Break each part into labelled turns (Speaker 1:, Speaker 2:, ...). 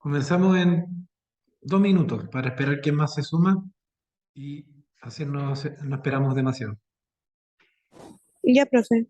Speaker 1: Comenzamos en 2 minutos para esperar quién más se suma y así no esperamos demasiado.
Speaker 2: Ya, profe.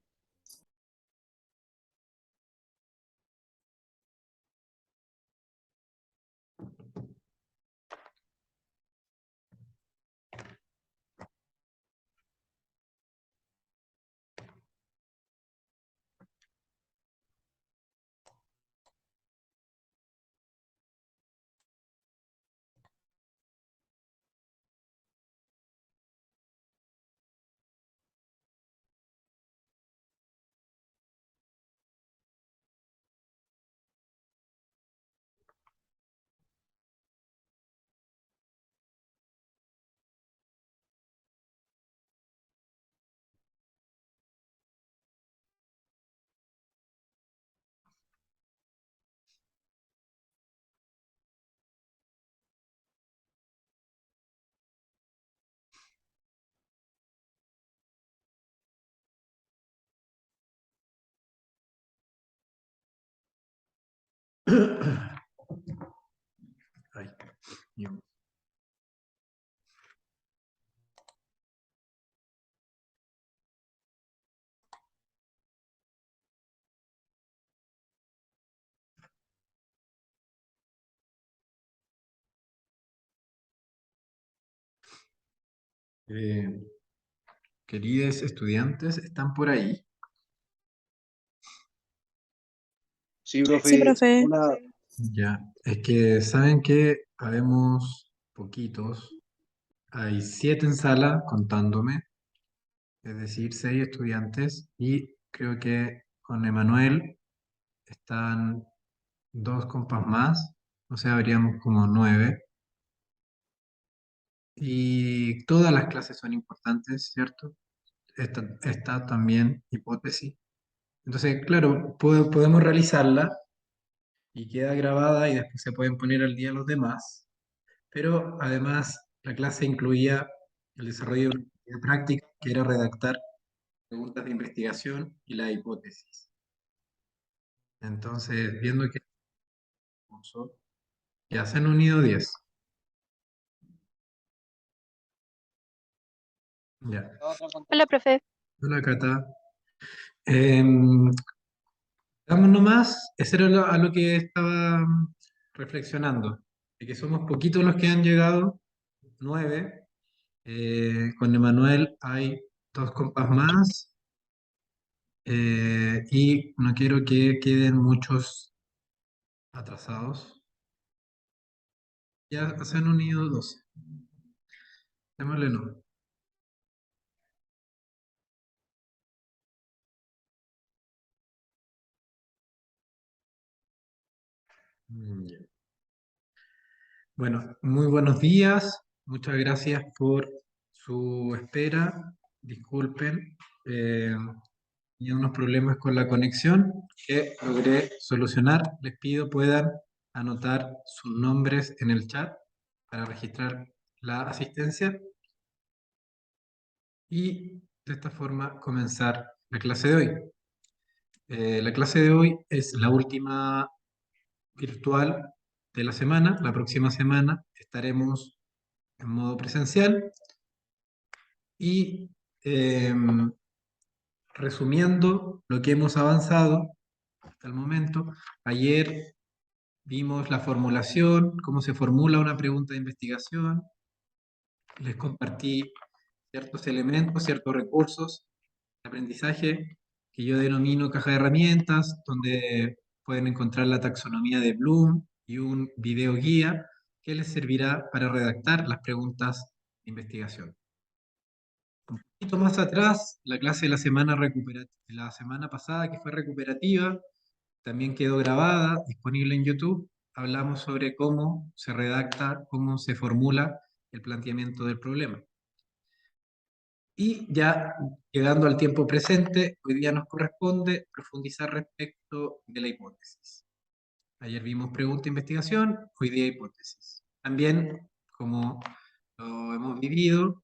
Speaker 1: Ay, yo. Eh, Queridos estudiantes, ¿están por ahí?
Speaker 3: Sí,
Speaker 2: Sí,
Speaker 3: profe.
Speaker 2: profe.
Speaker 3: Hola.
Speaker 1: Ya, es que saben que habemos poquitos, hay 7 en sala contándome, es decir, 6 estudiantes y creo que con Emanuel están 2 compas más, o sea, habríamos como 9. Y todas las clases son importantes, ¿cierto? Esta también hipótesis. Entonces, claro, podemos realizarla y queda grabada y después se pueden poner al día los demás, pero además la clase incluía el desarrollo de una actividad práctica que era redactar preguntas de investigación y la hipótesis. Entonces, viendo que ya se han unido 10. Ya.
Speaker 4: Hola, profe.
Speaker 1: Hola, Cata. Em, Vamos nomás, eso era a lo que estaba reflexionando, de que somos poquitos los que han llegado, 9. Con Emanuel hay 2 compas más, y no quiero que queden muchos atrasados. Ya se han unido 12. Démosle no. Ya. Bueno, muy buenos días. Muchas gracias por su espera. Disculpen. Tenía unos problemas con la conexión que logré solucionar. Les pido puedan anotar sus nombres en el chat para registrar la asistencia y de esta forma comenzar la clase de hoy. La clase de hoy es la última virtual de la semana. La próxima semana estaremos en modo presencial y resumiendo lo que hemos avanzado hasta el momento. Ayer vimos la formulación, cómo se formula una pregunta de investigación. Les compartí ciertos elementos, ciertos recursos de aprendizaje que yo denomino caja de herramientas, donde pueden encontrar la taxonomía de Bloom y un video guía que les servirá para redactar las preguntas de investigación. Un poquito más atrás, la clase de la semana pasada, que fue recuperativa, también quedó grabada, disponible en YouTube. Hablamos sobre cómo se redacta, cómo se formula el planteamiento del problema. Y ya llegando al tiempo presente, hoy día nos corresponde profundizar respecto de la hipótesis. Ayer vimos pregunta e investigación, hoy día hipótesis. También, como lo hemos vivido,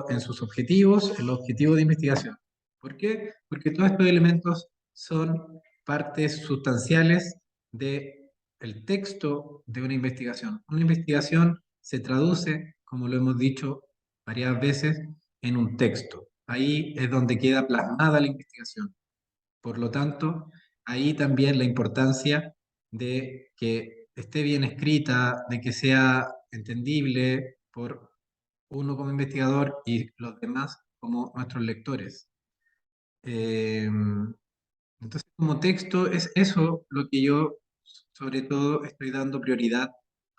Speaker 1: en sus objetivos, el objetivo de investigación. ¿Por qué? Porque todos estos elementos son partes sustanciales de el texto de una investigación. Una investigación se traduce, como lo hemos dicho varias veces, en un texto. Ahí es donde queda plasmada la investigación. Por lo tanto, ahí también la importancia de que esté bien escrita, de que sea entendible por uno como investigador y los demás como nuestros lectores. Eh, entonces, como texto, es eso lo que yo, sobre todo, estoy dando prioridad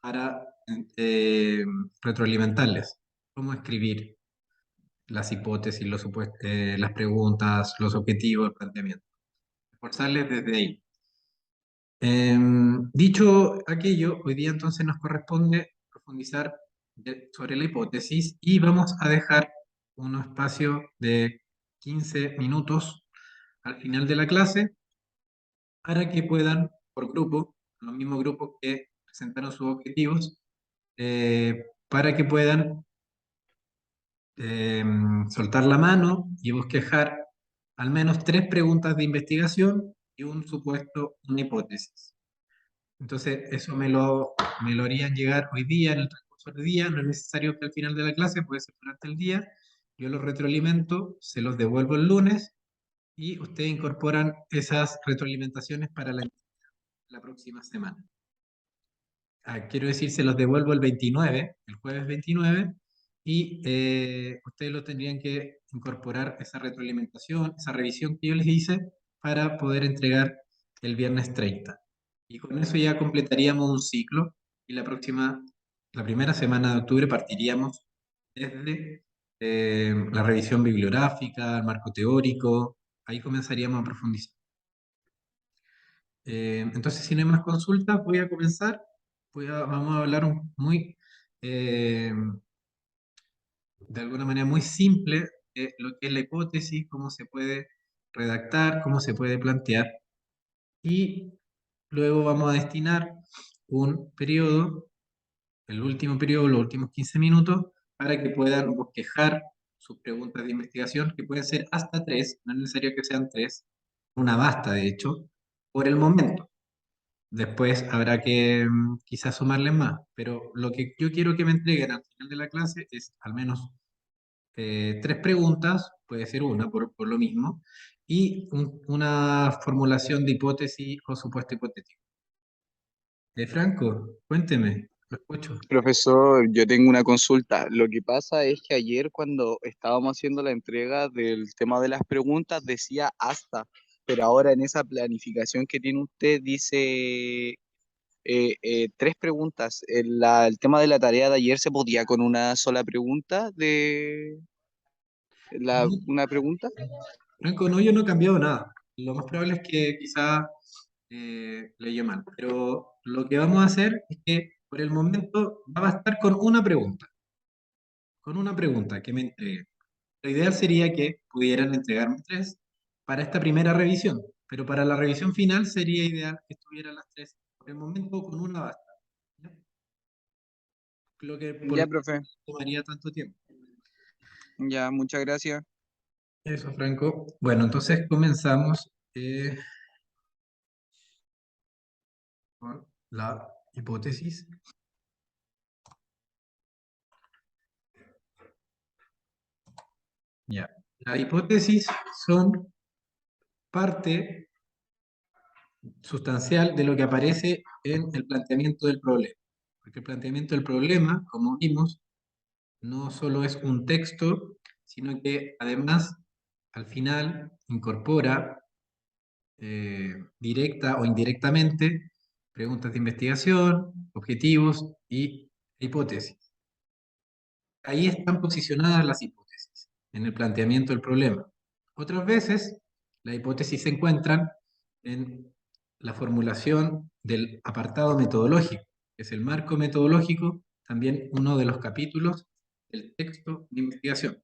Speaker 1: para eh, retroalimentarles. Cómo escribir las hipótesis, las preguntas, los objetivos, el planteamiento. Esforzarles desde ahí. Dicho aquello, hoy día entonces nos corresponde profundizar sobre la hipótesis y vamos a dejar un espacio de 15 minutos al final de la clase para que puedan, por grupo, los mismos grupos que presentaron sus objetivos, para que puedan soltar la mano y bosquejar al menos 3 preguntas de investigación y un supuesto, una hipótesis. Entonces, eso me lo harían llegar hoy día, en el transcurso del día, no es necesario que al final de la clase, puede ser durante el día, yo los retroalimento, se los devuelvo el lunes y ustedes incorporan esas retroalimentaciones para la próxima semana. Quiero decir, se los devuelvo el 29, el jueves 29, y ustedes lo tendrían que incorporar esa retroalimentación, esa revisión que yo les hice para poder entregar el viernes 30. Y con eso ya completaríamos un ciclo y la primera semana de octubre partiríamos desde la revisión bibliográfica, el marco teórico, ahí comenzaríamos a profundizar. Entonces, si no hay más consultas, voy a comenzar. Vamos a hablar eh, de alguna manera muy simple de lo que es la hipótesis, cómo se puede redactar, cómo se puede plantear. Y luego vamos a destinar un periodo, el último periodo, los últimos 15 minutos, para que puedan bosquejar sus preguntas de investigación, que pueden ser hasta 3, no es necesario que sean 3, una basta de hecho, por el momento. Después habrá que quizás sumarles más, pero lo que yo quiero que me entreguen al final de la clase es al menos 3 preguntas, puede ser una por lo mismo, y una formulación de hipótesis o supuesto hipotético. Franco, cuénteme, lo escucho.
Speaker 3: Profesor, yo tengo una consulta. Lo que pasa es que ayer cuando estábamos haciendo la entrega del tema de las preguntas decía hasta, pero ahora en esa planificación que tiene usted dice 3 preguntas. El tema de la tarea de ayer se podía con una sola pregunta una pregunta.
Speaker 1: Franco, no, yo no he cambiado nada. Lo más probable es que quizás leyó mal, pero lo que vamos a hacer es que por el momento va a bastar con una pregunta que me entreguen. Lo ideal sería que pudieran entregarme 3 para esta primera revisión, pero para la revisión final sería ideal que estuvieran las 3. Por el momento, con una basta. ¿Ya? Lo que por lo
Speaker 3: Ya,
Speaker 1: menos
Speaker 3: profe.
Speaker 1: tomaría tanto tiempo.
Speaker 3: Ya, muchas gracias.
Speaker 1: Eso, Franco. Bueno, entonces comenzamos con la hipótesis. Ya. Las hipótesis son parte sustancial de lo que aparece en el planteamiento del problema. Porque el planteamiento del problema, como vimos, no solo es un texto, sino que además al final incorpora directa o indirectamente preguntas de investigación, objetivos y hipótesis. Ahí están posicionadas las hipótesis en el planteamiento del problema. Otras veces, las hipótesis se encuentran en la formulación del apartado metodológico, que es el marco metodológico, también uno de los capítulos del texto de investigación.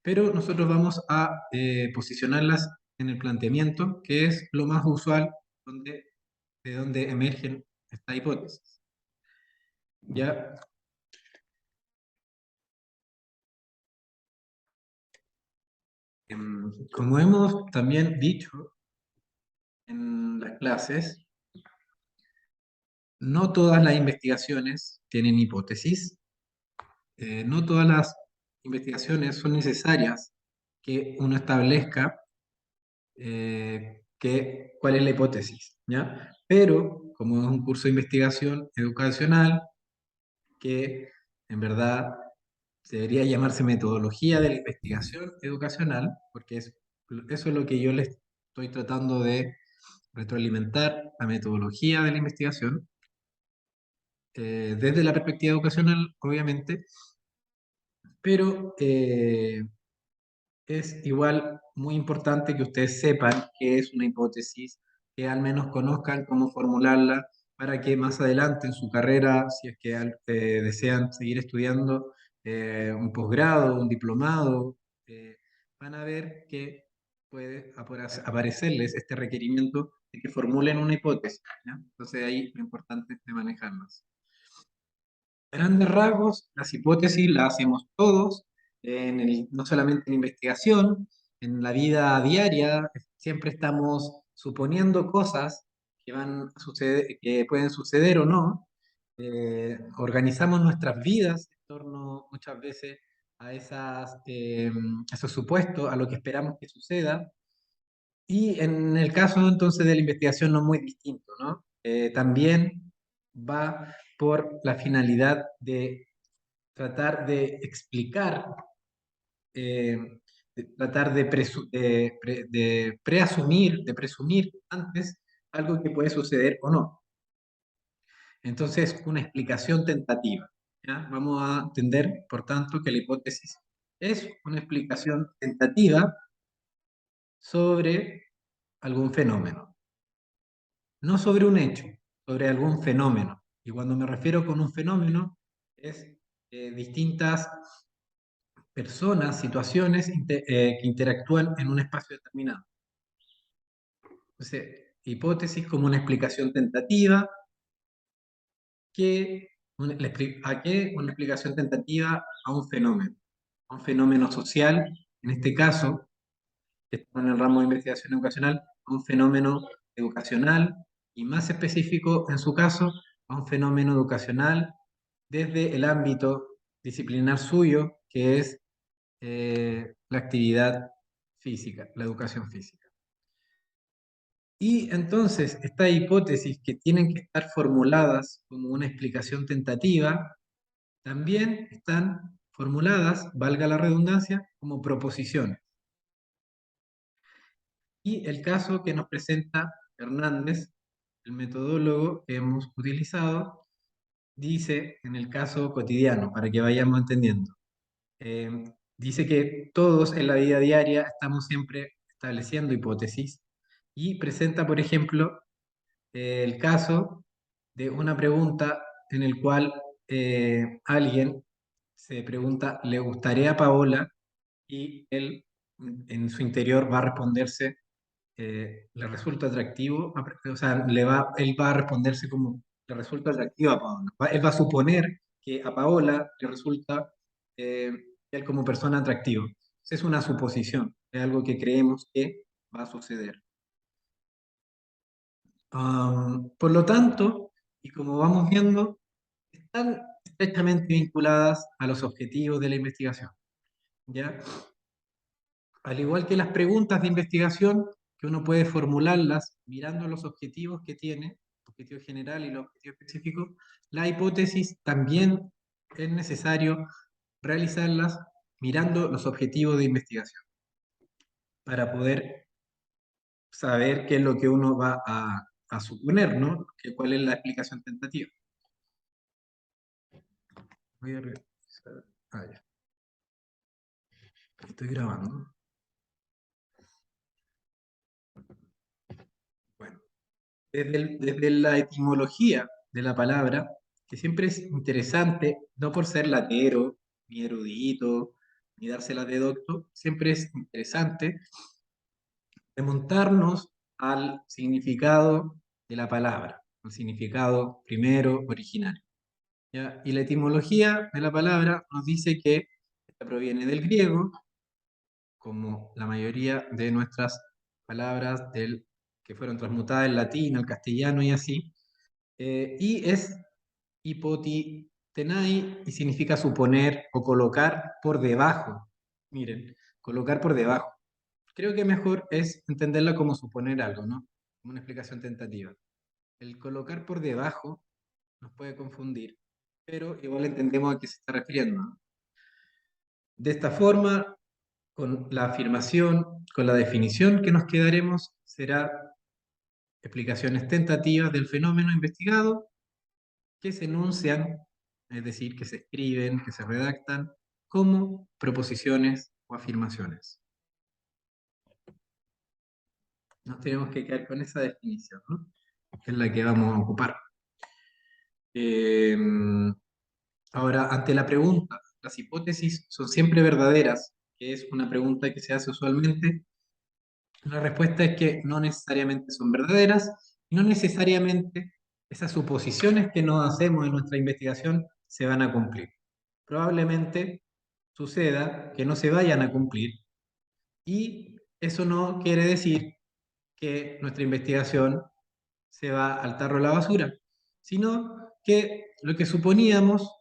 Speaker 1: Pero nosotros vamos a posicionarlas en el planteamiento, que es lo más usual de donde emergen estas hipótesis. Ya, como hemos también dicho en las clases, no todas las investigaciones tienen hipótesis, no todas las investigaciones son necesarias que uno establezca cuál es la hipótesis, ¿ya? Pero como es un curso de investigación educacional, que en verdad debería llamarse metodología de la investigación educacional, porque eso es lo que yo les estoy tratando de retroalimentar, la metodología de la investigación, desde la perspectiva educacional, obviamente, pero es igual muy importante que ustedes sepan qué es una hipótesis, que al menos conozcan cómo formularla, para que más adelante en su carrera, si es que desean seguir estudiando un posgrado, un diplomado, eh, van a ver que puede aparecerles este requerimiento de que formulen una hipótesis, ¿ya? Entonces ahí lo importante es de manejarlas. Grandes rasgos, las hipótesis las hacemos todos, no solamente en investigación, en la vida diaria, siempre estamos suponiendo cosas que van a suceder, que pueden suceder o no. Organizamos nuestras vidas en torno muchas veces a esos supuestos, a lo que esperamos que suceda. Y en el caso entonces de la investigación no es muy distinto, ¿no? También va por la finalidad de tratar de explicar, eh, tratar de preasumir, de presumir antes algo que puede suceder o no. Entonces, una explicación tentativa, ¿ya? Vamos a entender, por tanto, que la hipótesis es una explicación tentativa sobre algún fenómeno, no sobre un hecho, sobre algún fenómeno. Y cuando me refiero con un fenómeno, es distintas personas, situaciones que interactúan en un espacio determinado. Entonces, hipótesis como una explicación tentativa, ¿a qué? Una explicación tentativa a un fenómeno social, en este caso, que está en el ramo de investigación educacional, a un fenómeno educacional, y más específico, en su caso, a un fenómeno educacional desde el ámbito disciplinar suyo, que es la actividad física, la educación física. Y entonces, estas hipótesis que tienen que estar formuladas como una explicación tentativa, también están formuladas, valga la redundancia, como proposiciones. Y el caso que nos presenta Hernández, el metodólogo que hemos utilizado, dice en el caso cotidiano, para que vayamos entendiendo. Eh, Dice que todos en la vida diaria estamos siempre estableciendo hipótesis y presenta, por ejemplo, el caso de una pregunta en el cual alguien se pregunta, ¿le gustaría a Paola? Y él en su interior va a responderse, ¿le resulta atractivo? O sea, él va a responderse como, ¿le resulta atractivo a Paola? Él va a suponer que a Paola le resulta eh, él como persona atractivo. Es una suposición, es algo que creemos que va a suceder. Por lo tanto, y como vamos viendo, están estrechamente vinculadas a los objetivos de la investigación, ¿ya? Al igual que las preguntas de investigación, que uno puede formularlas mirando los objetivos que tiene, objetivo general y los objetivos específicos, la hipótesis también es necesario realizarlas mirando los objetivos de investigación para poder saber qué es lo que uno va a suponer, ¿no? ¿Cuál es la explicación tentativa? Voy a revisar. Ya. Estoy grabando. Bueno, desde la etimología de la palabra, que siempre es interesante, no por ser latero, ni erudito, ni dársela de docto, siempre es interesante remontarnos al significado de la palabra, al significado primero, original. ¿Ya? Y la etimología de la palabra nos dice que esta proviene del griego, como la mayoría de nuestras palabras que fueron transmutadas del latín al castellano y así, Y es hipotitenai y significa suponer o colocar por debajo. Miren, colocar por debajo. Creo que mejor es entenderla como suponer algo, ¿no? Como una explicación tentativa. El colocar por debajo nos puede confundir, pero igual entendemos a qué se está refiriendo, ¿no? De esta forma, con la afirmación, con la definición que nos quedaremos, será explicaciones tentativas del fenómeno investigado que se enuncian, es decir, que se escriben, que se redactan como proposiciones o afirmaciones. Nos tenemos que quedar con esa definición, ¿no? Que es la que vamos a ocupar. Eh, Ahora, ante la pregunta, ¿las hipótesis son siempre verdaderas? Que es una pregunta que se hace usualmente. La respuesta es que no necesariamente son verdaderas, y no necesariamente esas suposiciones que nos hacemos en nuestra investigación se van a cumplir. Probablemente suceda que no se vayan a cumplir, y eso no quiere decir que nuestra investigación se va al tarro de la basura, sino que lo que suponíamos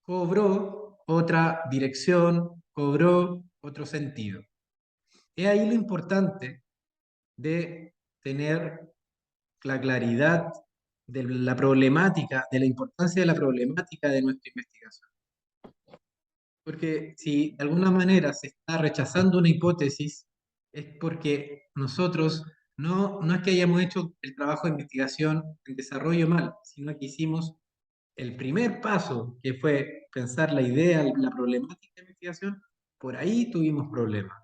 Speaker 1: cobró otra dirección, cobró otro sentido. Es ahí lo importante de tener la claridad de la problemática, de la importancia de la problemática de nuestra investigación. Porque si de alguna manera se está rechazando una hipótesis, es porque nosotros no es que hayamos hecho el trabajo de investigación en desarrollo mal, sino que hicimos el primer paso, que fue pensar la idea, la problemática de investigación, por ahí tuvimos problemas.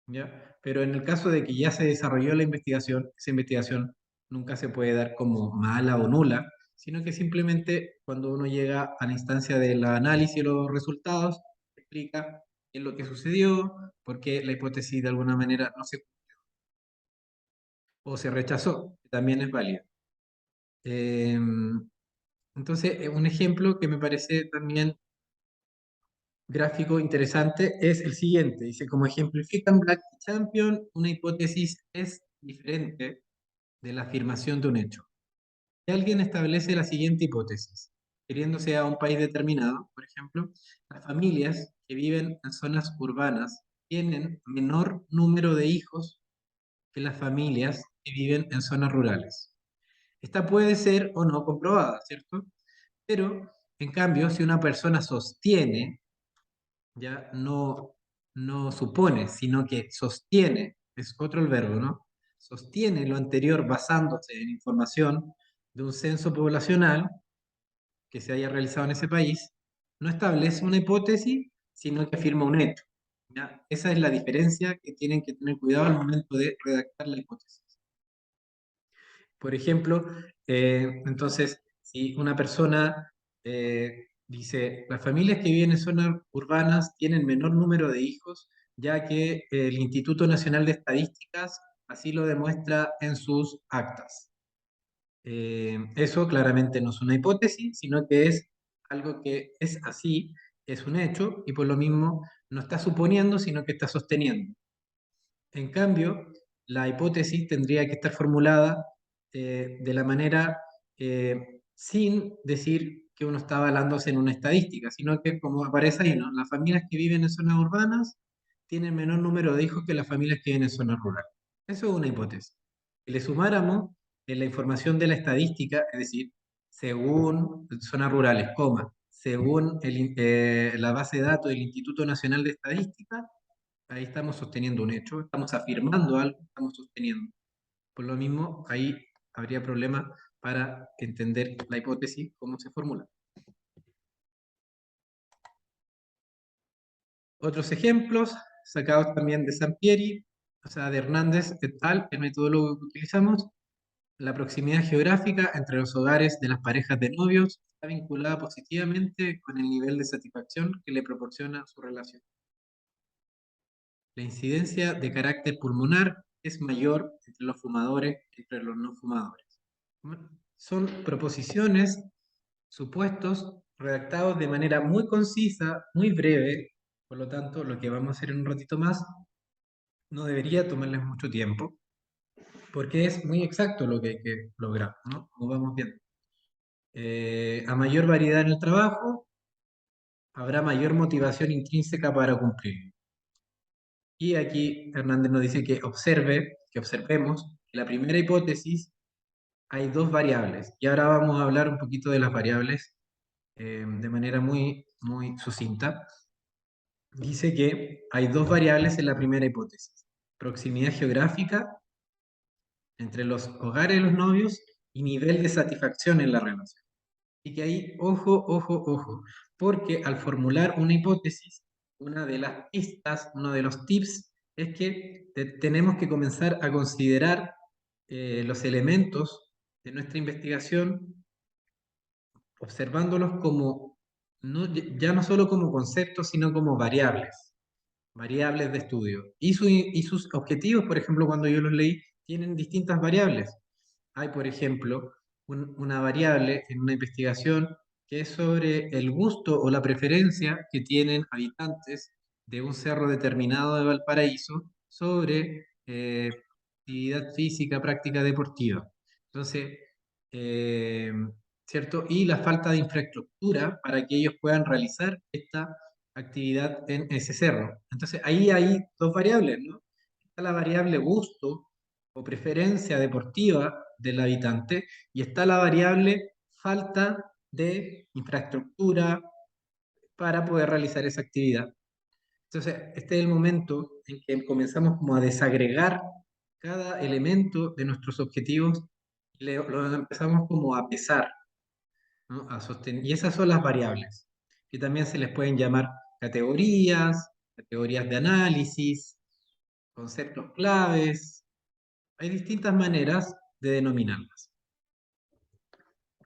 Speaker 1: ¿Ya? Pero en el caso de que ya se desarrolló la investigación, esa investigación nunca se puede dar como mala o nula, sino que simplemente cuando uno llega a la instancia del análisis de los resultados, explica qué es lo que sucedió, por qué la hipótesis de alguna manera no se o se rechazó, que también es válido. Entonces, un ejemplo que me parece también gráfico interesante es el siguiente. Dice, como ejemplifican Black y Champion, una hipótesis es diferente de la afirmación de un hecho. Si alguien establece la siguiente hipótesis, refiriéndose a un país determinado, por ejemplo, las familias que viven en zonas urbanas tienen menor número de hijos que las familias que viven en zonas rurales. Esta puede ser o no comprobada, ¿cierto? Pero, en cambio, si una persona sostiene, ya no supone, sino que sostiene, es otro el verbo, ¿no? Sostiene lo anterior basándose en información de un censo poblacional que se haya realizado en ese país, no establece una hipótesis, sino que afirma un hecho. ¿Ya? Esa es la diferencia que tienen que tener cuidado al momento de redactar la hipótesis. Por ejemplo, entonces, si una persona dice, las familias que viven en zonas urbanas tienen menor número de hijos, ya que el Instituto Nacional de Estadísticas así lo demuestra en sus actas. Eso claramente no es una hipótesis, sino que es algo que es así, es un hecho, y por lo mismo no está suponiendo, sino que está sosteniendo. En cambio, la hipótesis tendría que estar formulada de la manera sin decir que uno está avalándose en una estadística, sino que como aparece ahí, ¿no? Las familias que viven en zonas urbanas tienen menor número de hijos que las familias que viven en zonas rurales. Eso es una hipótesis. Si le sumáramos la información de la estadística, es decir, según zonas rurales, coma, según la base de datos del Instituto Nacional de Estadística, ahí estamos sosteniendo un hecho, estamos afirmando algo, estamos sosteniendo. Por lo mismo, ahí habría problema para entender la hipótesis, cómo se formula. Otros ejemplos, sacados también de Sampieri, o sea, de Hernández et al., el metodólogo que utilizamos, la proximidad geográfica entre los hogares de las parejas de novios está vinculada positivamente con el nivel de satisfacción que le proporciona su relación. La incidencia de carácter pulmonar es mayor entre los fumadores que entre los no fumadores. Son proposiciones, supuestos, redactados de manera muy concisa, muy breve, por lo tanto, lo que vamos a hacer en un ratito más no debería tomarles mucho tiempo. porque es muy exacto lo que hay que lograr, ¿no? Como vamos viendo. A mayor variedad en el trabajo, habrá mayor motivación intrínseca para cumplir. Y aquí Hernández nos dice que observemos que la primera hipótesis hay dos variables. Y ahora vamos a hablar un poquito de las variables de manera muy, muy sucinta. Dice que hay dos variables en la primera hipótesis. Proximidad geográfica entre los hogares de los novios y nivel de satisfacción en la relación. Y que ahí, ojo, ojo, ojo, porque al formular una hipótesis, una de las pistas, uno de los tips es que tenemos que comenzar a considerar los elementos de nuestra investigación, observándolos como, ya no solo como conceptos, sino como variables de estudio. Y sus objetivos, por ejemplo, cuando yo los leí, tienen distintas variables. Hay, por ejemplo, una variable en una investigación que es sobre el gusto o la preferencia que tienen habitantes de un cerro determinado de Valparaíso sobre actividad física, práctica deportiva. Entonces, eh, ¿cierto? Y la falta de infraestructura para que ellos puedan realizar esta actividad en ese cerro. Entonces, ahí hay dos variables, ¿no? Está la variable gusto o preferencia deportiva del habitante y está la variable falta de infraestructura para poder realizar esa actividad. Entonces, este es el momento en que comenzamos como a desagregar cada elemento de nuestros objetivos y lo empezamos como a pesar, ¿no? Y esas son las variables, que también se les pueden llamar categorías, categorías de análisis, conceptos claves. Hay distintas maneras de denominarlas.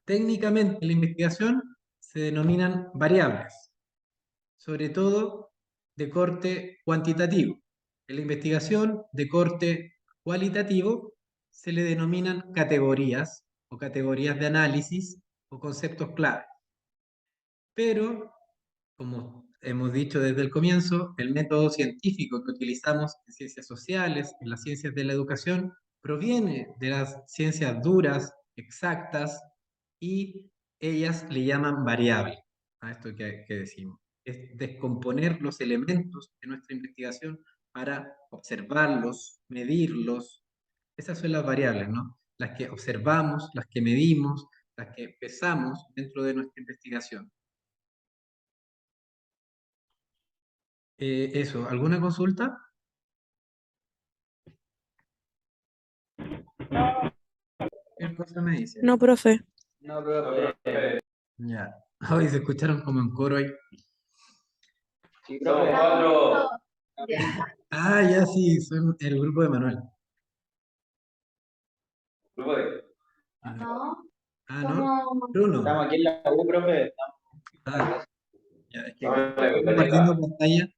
Speaker 1: Técnicamente en la investigación se denominan variables, sobre todo de corte cuantitativo. En la investigación de corte cualitativo se le denominan categorías o categorías de análisis o conceptos clave. Pero, como hemos dicho desde el comienzo, el método científico que utilizamos en ciencias sociales, en las ciencias de la educación, proviene de las ciencias duras, exactas, y ellas le llaman variable a esto que decimos. Es descomponer los elementos de nuestra investigación para observarlos, medirlos. Esas son las variables, ¿no? Las que observamos, las que medimos, las que pesamos dentro de nuestra investigación. Eso, ¿alguna consulta? ¿Qué cosa me dice?
Speaker 2: No, profe.
Speaker 1: Ya. Hoy se escucharon como en coro ahí.
Speaker 4: Somos cuatro.
Speaker 1: Ah, ya sí, son el grupo de Manuel.
Speaker 4: Grupo de-
Speaker 1: Ah, ¿no? Bruno.
Speaker 4: Estamos aquí en la U, profe.
Speaker 1: Ah, ya, es que
Speaker 4: Estamos en la
Speaker 1: estoy
Speaker 4: biblioteca.
Speaker 1: compartiendo pantalla.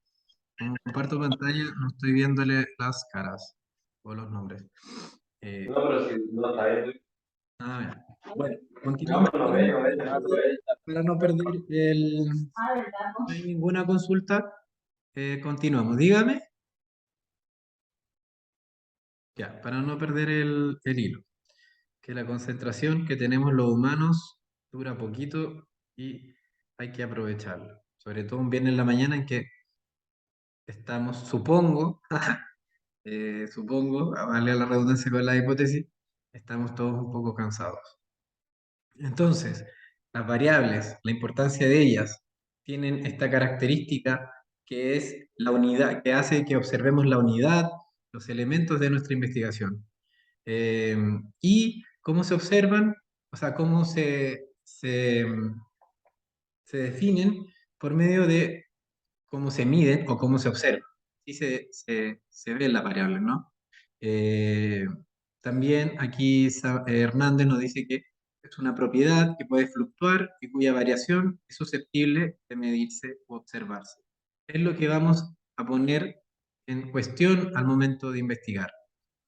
Speaker 1: Como comparto pantalla, no estoy viéndole las caras o los nombres.
Speaker 4: No, pero si no está bien.
Speaker 1: Bien. Bueno,
Speaker 4: No,
Speaker 1: continuamos.
Speaker 4: pero no ve, no ve, no ve.
Speaker 1: Para no perder no hay ninguna consulta, continuamos. Dígame. Ya, para no perder el hilo. Que la concentración que tenemos los humanos dura poquito y hay que aprovecharlo. Sobre todo un viernes en la mañana en que estamos, supongo, supongo, vale la redundancia con la hipótesis, estamos todos un poco cansados. Entonces, las variables, la importancia de ellas, tienen esta característica que es la unidad, que hace que observemos la unidad, los elementos de nuestra investigación. Y cómo se observan, o sea, cómo se definen por medio de cómo se miden o cómo se observan. Así se ve la variable, ¿no? Eh, También aquí Hernández nos dice que es una propiedad que puede fluctuar y cuya variación es susceptible de medirse o observarse. Es lo que vamos a poner en cuestión al momento de investigar.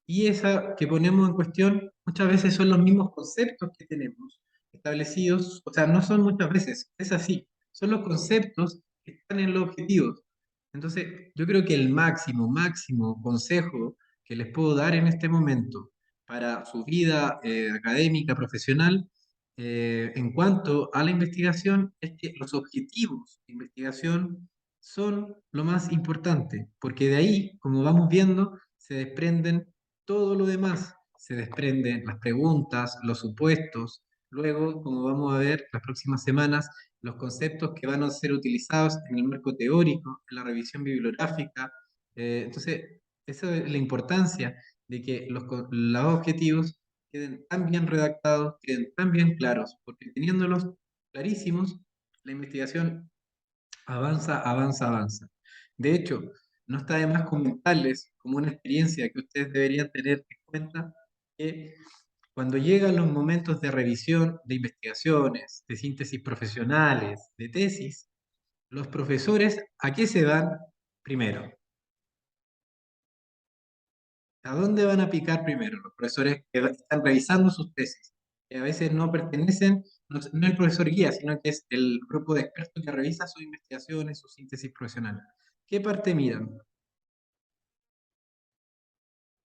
Speaker 1: Y esa que ponemos en cuestión muchas veces son los mismos conceptos que tenemos establecidos, o sea, no son muchas veces, es así, son los conceptos que están en los objetivos. Entonces, yo creo que el máximo consejo que les puedo dar en este momento para su vida académica, profesional, en cuanto a la investigación, es que los objetivos de investigación son lo más importante, porque de ahí, como vamos viendo, se desprenden todo lo demás, se desprenden las preguntas, los supuestos, luego, como vamos a ver las próximas semanas, los conceptos que van a ser utilizados en el marco teórico, en la revisión bibliográfica. Entonces, esa es la importancia de que los objetivos queden tan bien redactados, queden tan bien claros, porque teniéndolos clarísimos, la investigación avanza, avanza, avanza. De hecho, no está de más comentarles como una experiencia que ustedes deberían tener en cuenta que cuando llegan los momentos de revisión de investigaciones, de síntesis profesionales, de tesis, los profesores, ¿a qué se van primero? ¿A dónde van a picar primero? Los profesores que están revisando sus tesis, que a veces no pertenecen, no el profesor guía, sino que es el grupo de expertos que revisa sus investigaciones, su síntesis profesional. ¿Qué parte miran?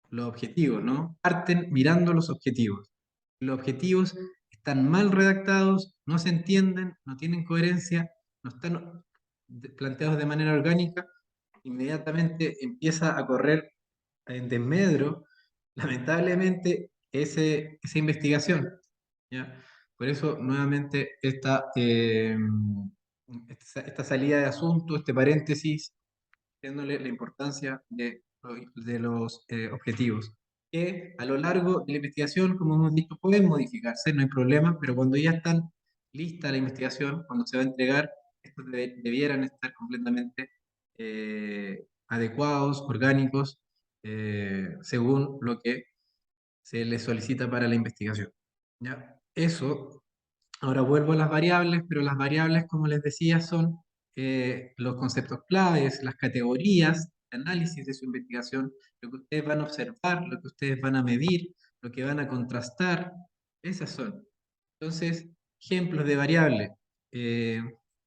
Speaker 1: Los objetivos, ¿no? Parten mirando los objetivos. Los objetivos están mal redactados, no se entienden, no tienen coherencia, no están planteados de manera orgánica, inmediatamente empieza a correr en desmedro, lamentablemente, esa investigación. ¿Ya? Por eso, nuevamente, esta salida de asunto, este paréntesis, dándole la importancia de los objetivos, que a lo largo de la investigación, como hemos dicho, pueden modificarse, no hay problema, pero cuando ya están lista la investigación, cuando se va a entregar, estos debieran estar completamente adecuados, orgánicos, según lo que se les solicita para la investigación. ¿Ya? Eso. Ahora vuelvo a las variables, pero las variables, como les decía, son los conceptos claves, las categorías de análisis de su investigación, lo que ustedes van a observar, lo que ustedes van a medir, lo que van a contrastar, esas son. Entonces, ejemplos de variables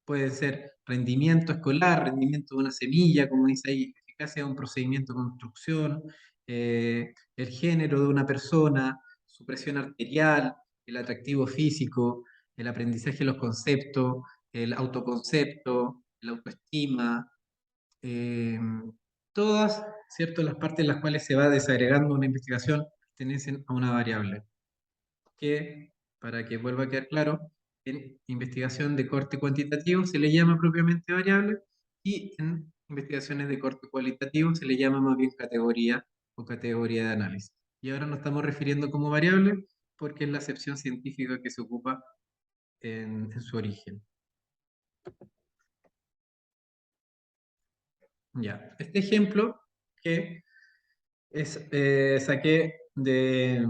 Speaker 1: pueden ser rendimiento escolar, rendimiento de una semilla, como dice ahí, eficacia de un procedimiento de construcción, el género de una persona, su presión arterial, el atractivo físico, el aprendizaje de los conceptos, el autoconcepto, la autoestima, eh, todas, ¿cierto? Las partes en las cuales se va desagregando una investigación pertenecen a una variable, que, para que vuelva a quedar claro, en investigación de corte cuantitativo se le llama propiamente variable y en investigaciones de corte cualitativo se le llama más bien categoría o categoría de análisis. Y ahora nos estamos refiriendo como variable porque es la acepción científica que se ocupa en su origen. Ya, este ejemplo que saqué de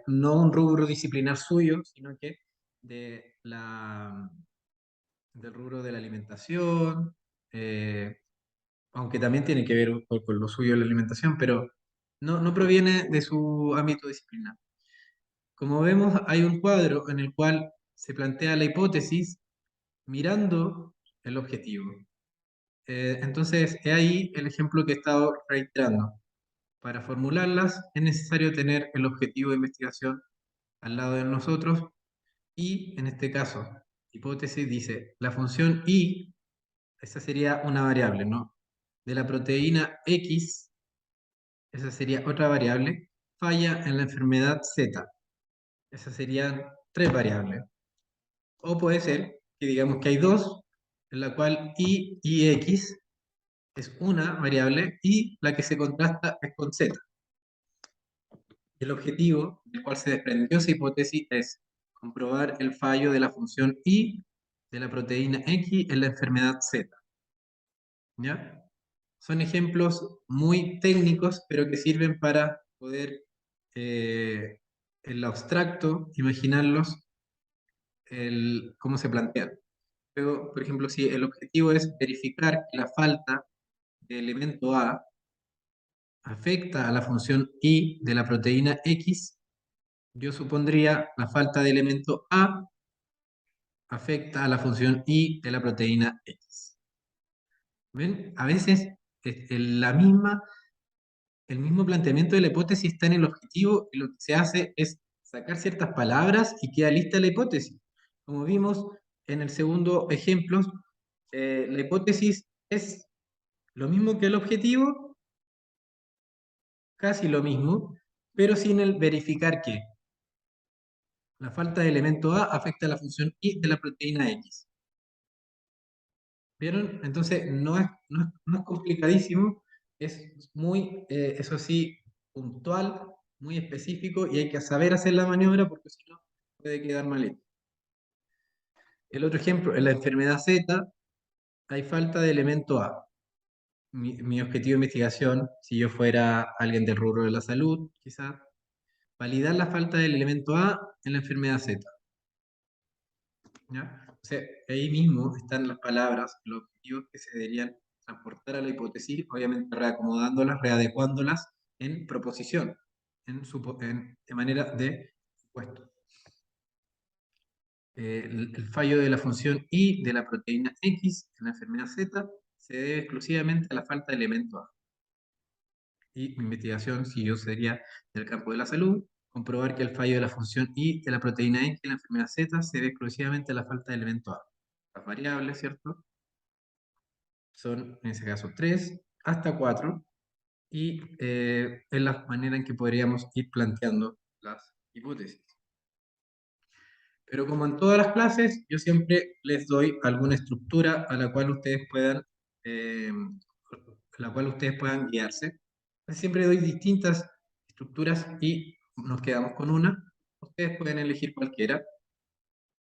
Speaker 1: no un rubro disciplinar suyo, sino que de del rubro de la alimentación, aunque también tiene que ver con lo suyo de la alimentación, pero no proviene de su ámbito disciplinar. Como vemos, hay un cuadro en el cual se plantea la hipótesis mirando el objetivo. Entonces, he ahí el ejemplo que he estado reiterando. Para formularlas es necesario tener el objetivo de investigación al lado de nosotros y, en este caso, hipótesis dice, la función y, esa sería una variable, ¿no? De la proteína X, esa sería otra variable, falla en la enfermedad Z. Esas serían tres variables. O puede ser que digamos que hay dos, en la cual y X es una variable y la que se contrasta es con Z. El objetivo del cual se desprendió esa hipótesis es comprobar el fallo de la función y de la proteína X en la enfermedad Z. ¿Ya? Son ejemplos muy técnicos, pero que sirven para poder, en lo abstracto, imaginarlos, cómo se plantean. Luego, por ejemplo, si el objetivo es verificar que la falta de elemento A afecta a la función Y de la proteína X, yo supondría la falta de elemento A afecta a la función Y de la proteína X. ¿Ven? A veces la misma el mismo planteamiento de la hipótesis está en el objetivo y lo que se hace es sacar ciertas palabras y queda lista la hipótesis. Como vimos en el segundo ejemplo, la hipótesis es lo mismo que el objetivo, casi lo mismo, pero sin el verificar que la falta de elemento A afecta a la función Y de la proteína X. ¿Vieron? Entonces no es complicadísimo, es muy, eso sí, puntual, muy específico y hay que saber hacer la maniobra porque si no puede quedar mal hecho. El otro ejemplo, en la enfermedad Z hay falta de elemento A. Mi objetivo de investigación, si yo fuera alguien del rubro de la salud, quizás, validar la falta del elemento A en la enfermedad Z. ¿Ya? O sea, ahí mismo están las palabras, los objetivos que se deberían transportar a la hipótesis, obviamente reacomodándolas, readecuándolas en proposición, de manera de supuesto. El fallo de la función Y de la proteína X en la enfermedad Z se debe exclusivamente a la falta de elemento A. Y mi investigación, si yo sería del campo de la salud, comprobar que el fallo de la función Y de la proteína X en la enfermedad Z se debe exclusivamente a la falta de elemento A. Las variables, ¿cierto? Son, en ese caso, 3 hasta 4, y es la manera en que podríamos ir planteando las hipótesis. Pero como en todas las clases, yo siempre les doy alguna estructura a eh, la cual ustedes puedan guiarse. Siempre doy distintas estructuras y nos quedamos con una. Ustedes pueden elegir cualquiera.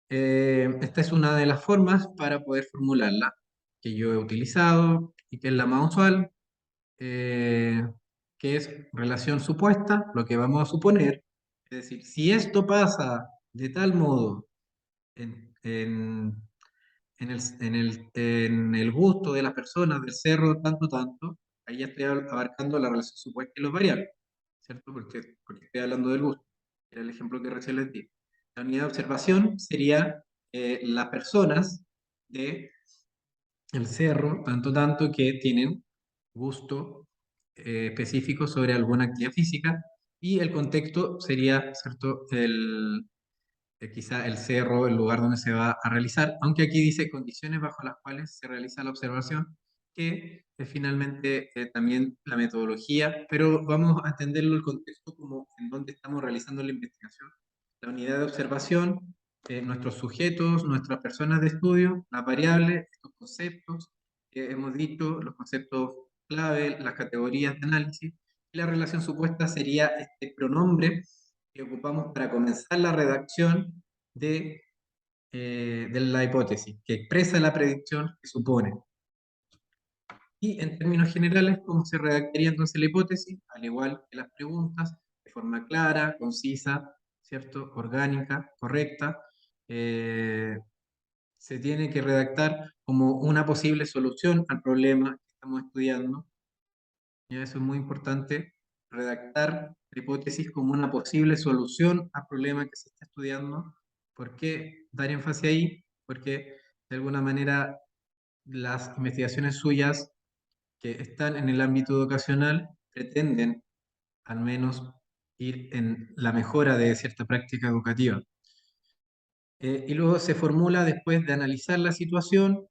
Speaker 1: Esta es una de las formas para poder formularla que yo he utilizado y que es la más usual, eh, que es relación supuesta, lo que vamos a suponer. Es decir, si esto pasa de tal modo en, en- en el gusto de las personas del cerro, tanto, tanto, ahí ya estoy abarcando la relación supuesta y los variables, ¿cierto? Porque estoy hablando del gusto. Era el ejemplo que recién les di. La unidad de observación sería las personas de el cerro, tanto, tanto, que tienen gusto específico sobre alguna actividad física, y el contexto sería, ¿cierto?, quizá el cerro, el lugar donde se va a realizar, aunque aquí dice condiciones bajo las cuales se realiza la observación, que es finalmente también la metodología, pero vamos a entenderlo el contexto como en donde estamos realizando la investigación. La unidad de observación, nuestros sujetos, nuestras personas de estudio, las variables, estos conceptos que hemos dicho, los conceptos clave, las categorías de análisis, y la relación supuesta sería este pronombre que ocupamos para comenzar la redacción de la hipótesis, que expresa la predicción que supone. Y en términos generales, ¿cómo se redactaría entonces la hipótesis? Al igual que las preguntas, de forma clara, concisa, ¿cierto? Orgánica, correcta. Se tiene que redactar como una posible solución al problema que estamos estudiando. Y eso es muy importante, redactar la hipótesis como una posible solución al problema que se está estudiando. ¿Por qué dar énfasis ahí? Porque de alguna manera las investigaciones suyas que están en el ámbito educacional pretenden al menos ir en la mejora de cierta práctica educativa. Y luego se formula después de analizar la situación,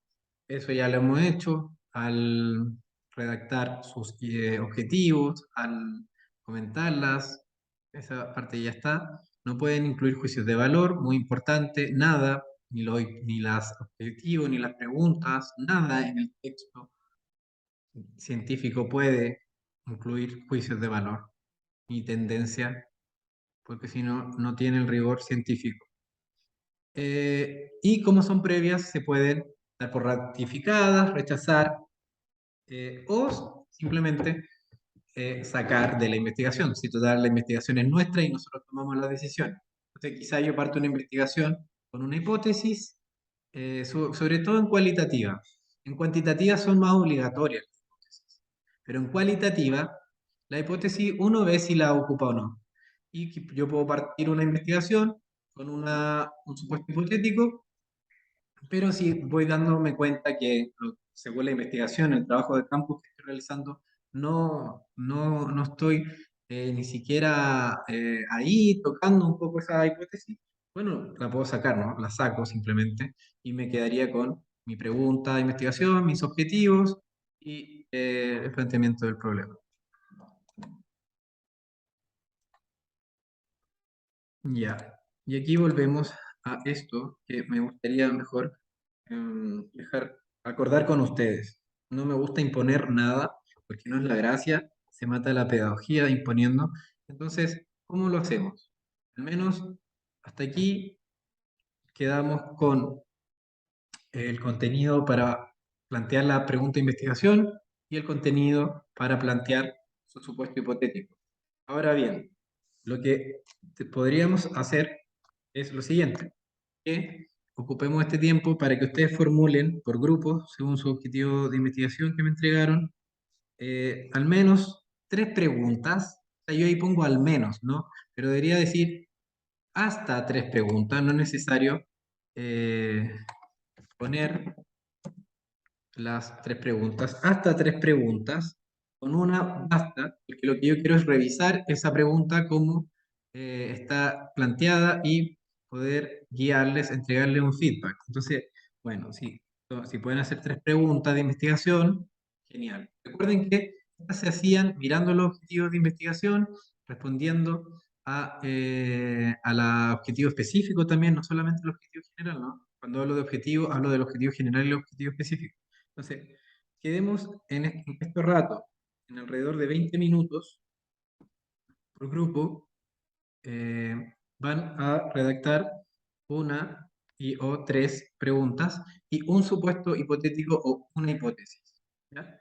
Speaker 1: eso ya lo hemos hecho, al redactar sus objetivos, al comentarlas, esa parte ya está. No pueden incluir juicios de valor, muy importante, nada, ni los objetivos, ni las preguntas, nada en el texto científico puede incluir juicios de valor ni tendencia, porque si no, no tiene el rigor científico. Y como son previas, se pueden dar por ratificadas, rechazar o simplemente sacar de la investigación. Si total la investigación es nuestra y nosotros tomamos la decisión. Entonces, quizá yo parto una investigación con una hipótesis, sobre todo en cualitativa. En cuantitativa son más obligatorias las hipótesis, pero en cualitativa, la hipótesis uno ve si la ocupa o no. Y yo puedo partir una investigación con un supuesto hipotético, pero si voy dándome cuenta que según la investigación, el trabajo de campo que estoy realizando no estoy ni siquiera ahí tocando un poco esa hipótesis, bueno, la puedo sacar, ¿no? La saco simplemente y me quedaría con mi pregunta de investigación, mis objetivos y el planteamiento del problema. Ya, y aquí volvemos a esto que me gustaría mejor acordar con ustedes. No me gusta imponer nada, porque no es la gracia, se mata la pedagogía imponiendo. Entonces, ¿cómo lo hacemos? Al menos hasta aquí quedamos con el contenido para plantear la pregunta de investigación y el contenido para plantear su supuesto hipotético. Ahora bien, lo que podríamos hacer es lo siguiente, que ocupemos este tiempo para que ustedes formulen por grupos, según su objetivo de investigación que me entregaron, al menos 3 preguntas. O sea, yo ahí pongo al menos, ¿no? Pero debería decir hasta 3 preguntas, no es necesario eh, poner las 3 preguntas, hasta 3 preguntas, con una basta, porque lo que yo quiero es revisar esa pregunta cómo está planteada y poder guiarles, entregarles un feedback. Entonces, bueno, si pueden hacer 3 preguntas de investigación, genial. Recuerden que estas se hacían mirando los objetivos de investigación, respondiendo a los objetivos específicos también, no solamente el objetivo general, ¿no? Cuando hablo de objetivo, hablo del objetivo general y el objetivo específico. Entonces, quedemos en este rato, en alrededor de 20 minutos por grupo, eh, van a redactar una o 3 preguntas y un supuesto hipotético o una hipótesis. ¿Ya?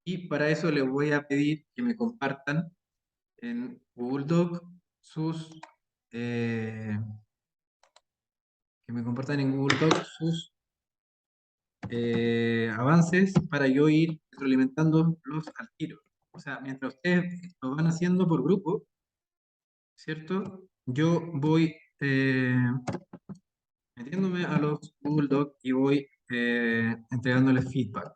Speaker 1: Y para eso les voy a pedir que me compartan en Google Doc sus, eh, que me compartan en Google Doc sus avances para yo ir retroalimentándolos al tiro. O sea, mientras ustedes lo van haciendo por grupo, ¿cierto? Yo voy metiéndome a los Google Docs y voy entregándoles feedback.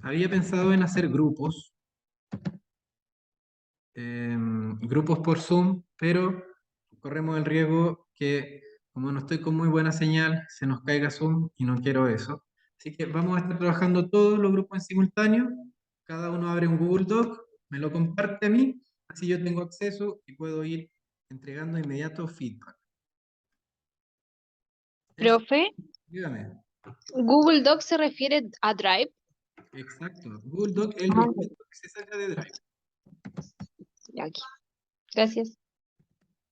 Speaker 1: Había pensado en hacer grupos por Zoom, pero corremos el riesgo que, como no estoy con muy buena señal, se nos caiga Zoom y no quiero eso. Así que vamos a estar trabajando todos los grupos en simultáneo. Cada uno abre un Google Doc, me lo comparte a mí, así yo tengo acceso y puedo ir entregando inmediato feedback. ¿Es?
Speaker 5: Profe,
Speaker 1: Dígame.
Speaker 5: Google Docs se refiere a Drive.
Speaker 1: Exacto. Google Doc es el
Speaker 5: Ah,
Speaker 1: documento que se saca de Drive.
Speaker 5: ya aquí. Gracias.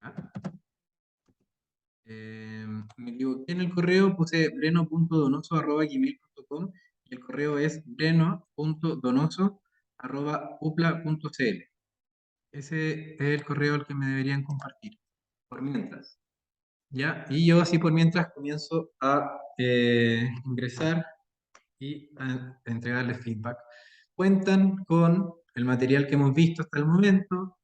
Speaker 1: ¿Ah? Me equivoqué en el correo, puse breno.donoso@gmail.com y el correo es breno.donoso@upla.cl. Ese es el correo al que me deberían compartir, por mientras. ¿Ya? Y yo así por mientras comienzo a ingresar y a entregarles feedback. Cuentan con el material que hemos visto hasta el momento,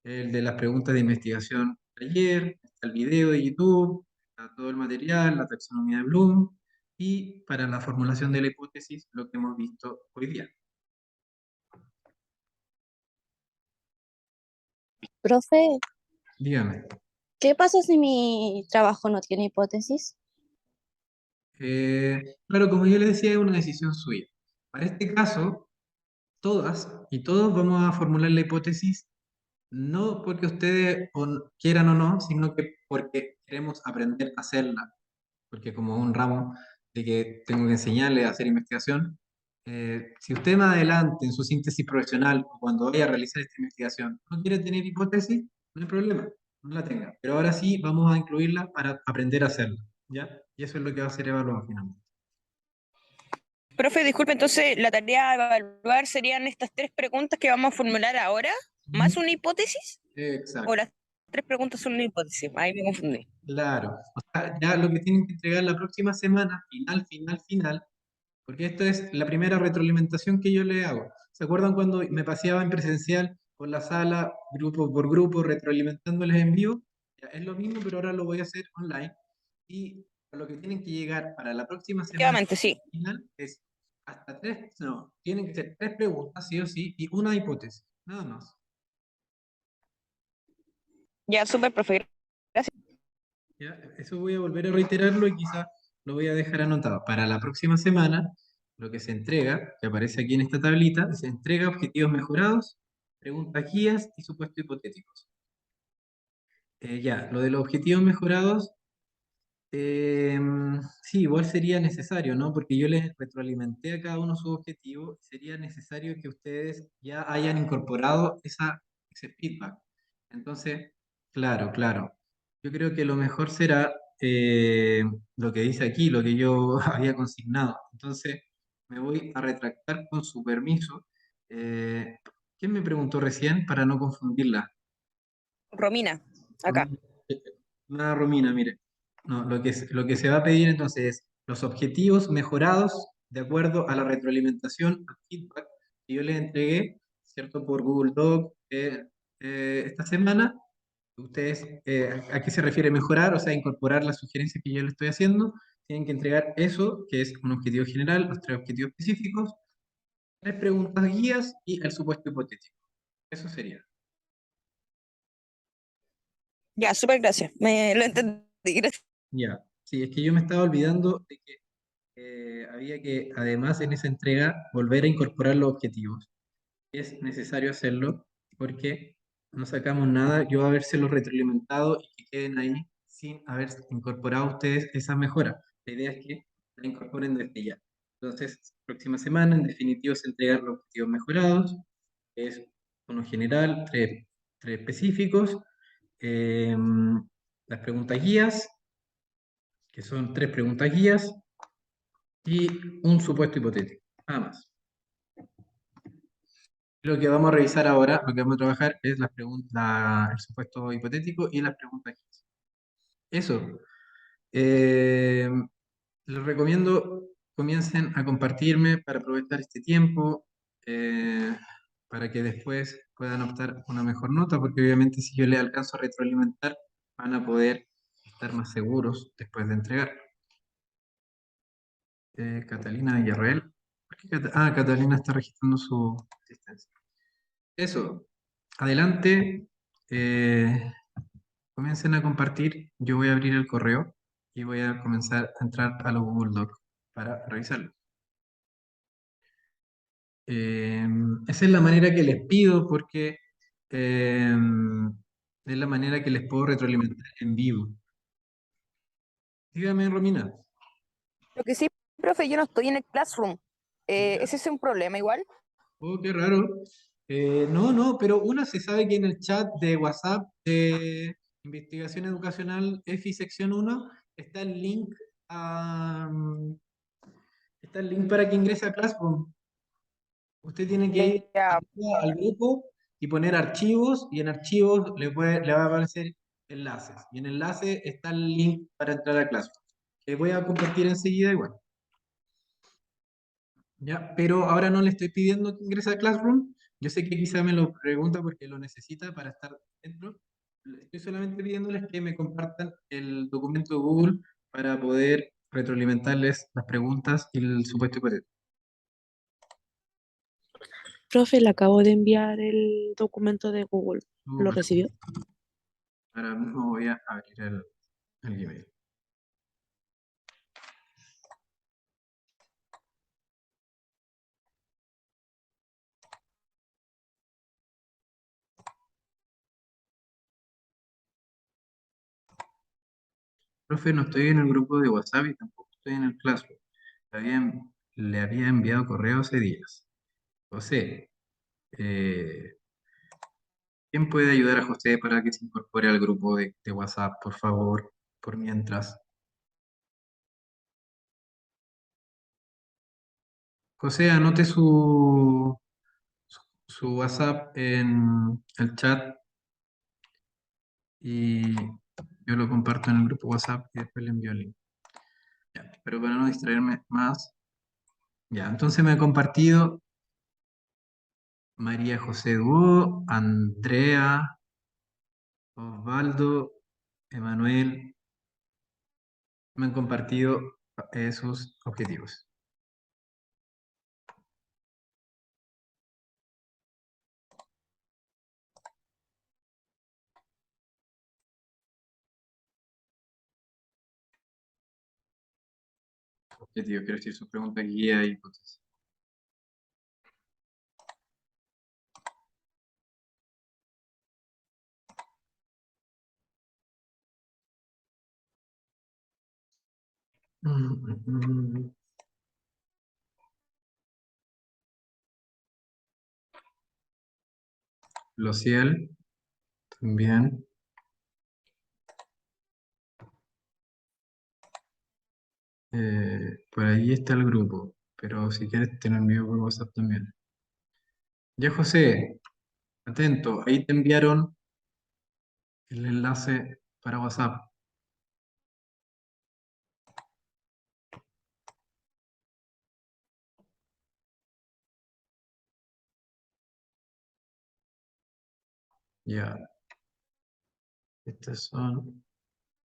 Speaker 1: el de las preguntas de investigación de ayer, está el video de YouTube, está todo el material, la taxonomía de Bloom, y para la formulación de la hipótesis, lo que hemos visto hoy día.
Speaker 2: Profe,
Speaker 1: Dígame.
Speaker 2: ¿qué pasa si mi trabajo no tiene hipótesis?
Speaker 1: Claro, como yo le decía, es una decisión suya. Para este caso, todas y todos vamos a formular la hipótesis no porque ustedes quieran o no, sino que porque queremos aprender a hacerla. Porque como un ramo de que tengo que enseñarle a hacer investigación, si usted más adelante en su síntesis profesional o cuando vaya a realizar esta investigación no quiere tener hipótesis, no hay problema, no la tenga. Pero ahora sí vamos a incluirla para aprender a hacerla, ¿ya? Y eso es lo que va a ser evaluado finalmente.
Speaker 6: Profe, disculpe, entonces la tarea a evaluar serían estas 3 preguntas que vamos a formular ahora, más una hipótesis,
Speaker 1: Exacto.
Speaker 6: o las 3 preguntas son una hipótesis. Ahí me confundí.
Speaker 1: Claro. O sea, ya lo que tienen que entregar la próxima semana, final, porque esto es la primera retroalimentación que yo le hago. ¿Se acuerdan cuando me paseaba en presencial por la sala, grupo por grupo, retroalimentándoles en vivo? Ya, es lo mismo, pero ahora lo voy a hacer online. Y a lo que tienen que llegar para la próxima semana
Speaker 6: Efectivamente, sí.
Speaker 1: final es hasta tres, no, tienen que ser tres preguntas, sí o sí, y una hipótesis, nada más.
Speaker 6: Ya, súper, profe. Gracias.
Speaker 1: ¿Ya? Eso voy a volver a reiterarlo y quizá lo voy a dejar anotado. Para la próxima semana, lo que se entrega, que aparece aquí en esta tablita, se entrega objetivos mejorados, preguntas guías y supuestos hipotéticos. Ya, lo de los objetivos mejorados, sí, igual sería necesario, ¿no? Porque yo les retroalimenté a cada uno sus objetivos, sería necesario que ustedes ya hayan incorporado ese feedback. Entonces, claro, claro. Yo creo que lo mejor será lo que dice aquí, lo que yo había consignado. Entonces, me voy a retractar con su permiso. Eh, ¿Quién me preguntó recién para no confundirla?
Speaker 6: Romina, acá.
Speaker 1: Romina. Nada, Romina, mire. No, lo que se va a pedir entonces es los objetivos mejorados de acuerdo a la retroalimentación, al feedback que yo les entregué, ¿cierto? Por Google Doc esta semana. Ustedes, ¿a qué se refiere mejorar? O sea, incorporar las sugerencias que yo les estoy haciendo. Tienen que entregar eso, que es un objetivo general, los tres objetivos específicos, tres preguntas guías y el supuesto hipotético. Eso sería.
Speaker 6: Ya, súper, gracias. Me lo entendí. Gracias.
Speaker 1: Ya. Sí, es que yo me estaba olvidando de que había que, además, en esa entrega, volver a incorporar los objetivos. Es necesario hacerlo porque no sacamos nada, yo habérselos retroalimentado y que queden ahí sin haber incorporado ustedes esa mejora. La idea es que la incorporen desde ya. Entonces, próxima semana, en definitivo, se entregan los objetivos mejorados, que es uno general, tres específicos, eh, las preguntas guías, que son tres preguntas guías, y un supuesto hipotético, nada más. Lo que vamos a revisar ahora, lo que vamos a trabajar es el supuesto hipotético y las preguntas. Eso. Eh, Les recomiendo comiencen a compartirme para aprovechar este tiempo, para que después puedan optar una mejor nota, porque obviamente si yo les alcanzo a retroalimentar, van a poder estar más seguros después de entregar. Catalina Villarreal. ¿Por qué Catalina está registrando su asistencia. Eso. Adelante. Comiencen a compartir. Yo voy a abrir el correo y voy a comenzar a entrar a los Google Docs para revisarlo. Esa es la manera que les pido porque eh, es la manera que les puedo retroalimentar en vivo. Dígame, Romina.
Speaker 6: Lo que sí, profe, yo no estoy en el Classroom.
Speaker 1: Ya.
Speaker 6: ¿Ese es un problema igual?
Speaker 1: Oh, qué raro. No, no, pero una se sabe que en el chat de WhatsApp de Investigación Educacional EFI sección 1 está el link a, está el link para que ingrese a Classroom. Usted tiene que ir
Speaker 6: Ya,
Speaker 1: al grupo y poner archivos y en archivos le va a aparecer enlaces. Y en enlace está el link para entrar a Classroom, que voy a compartir enseguida igual. ¿Ya? Pero ahora no le estoy pidiendo que ingrese a Classroom. Yo sé que quizá me lo pregunta porque lo necesita para estar dentro. Estoy solamente pidiéndoles que me compartan el documento de Google para poder retroalimentarles las preguntas y el supuesto hipotético.
Speaker 7: Profe, le acabo de enviar el documento de Google. ¿Lo recibió?
Speaker 1: Ahora mismo voy a abrir el Gmail. Profe, no estoy en el grupo de WhatsApp y tampoco estoy en el Classroom. Le había enviado correo hace días. José, eh, ¿quién puede ayudar a José para que se incorpore al grupo de WhatsApp, por favor, por mientras? José, anote su WhatsApp en el chat y yo lo comparto en el grupo WhatsApp y después le envío el link. Ya, pero para no distraerme más, ya, entonces me ha compartido María José Dúo, Andrea, Osvaldo, Emanuel, me han compartido sus objetivos. objetivo, quiero decir, sus preguntas guía y hipótesis. Los ciel también. Por ahí está el grupo, pero si quieres te lo envío por WhatsApp también. Ya José, atento, ahí te enviaron el enlace para WhatsApp. Ya, estas son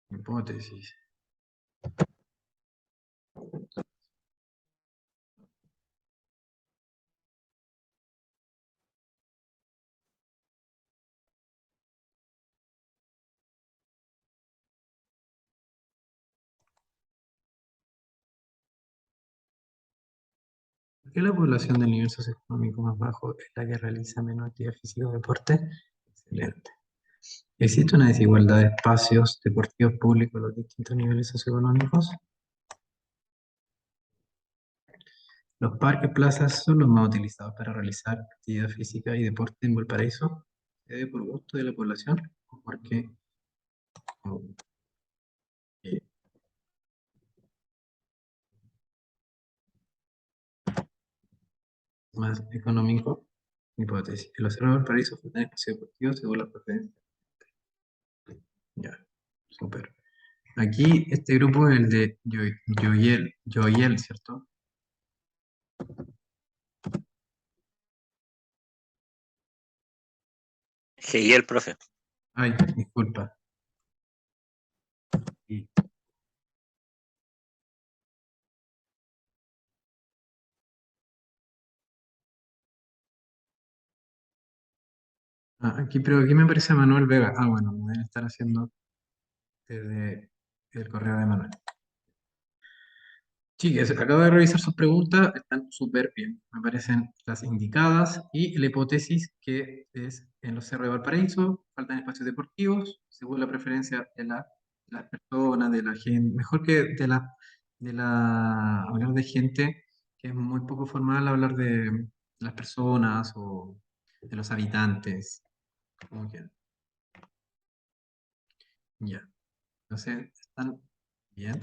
Speaker 1: hipótesis. ¿Por qué la población del nivel socioeconómico más bajo es la que realiza menos actividad física o deporte? Excelente. ¿Existe una desigualdad de espacios deportivos públicos en los distintos niveles socioeconómicos? ¿Los parques, plazas son los más utilizados para realizar actividad física y deporte en Valparaíso? ¿Se debe por gusto de la población o porque o, eh, más económico? Hipótesis. El observador Valparaíso falta en espacio deportivo según la preferencia. Ya, súper. Aquí este grupo es el de Joyel, ¿cierto?
Speaker 8: Hegel, profe.
Speaker 1: Ay, disculpa. Sí. Aquí, pero aquí me aparece Manuel Vega. Ah, bueno, me deben estar haciendo desde el correo de Manuel. Chicas, acabo de revisar sus preguntas, están súper bien. Me parecen las indicadas y la hipótesis que es en los cerros de Valparaíso, faltan espacios deportivos, según la preferencia de las personas, de la gente. Mejor que hablar de gente, que es muy poco formal hablar de las personas o de los habitantes, como quieran. Ya, entonces, están bien.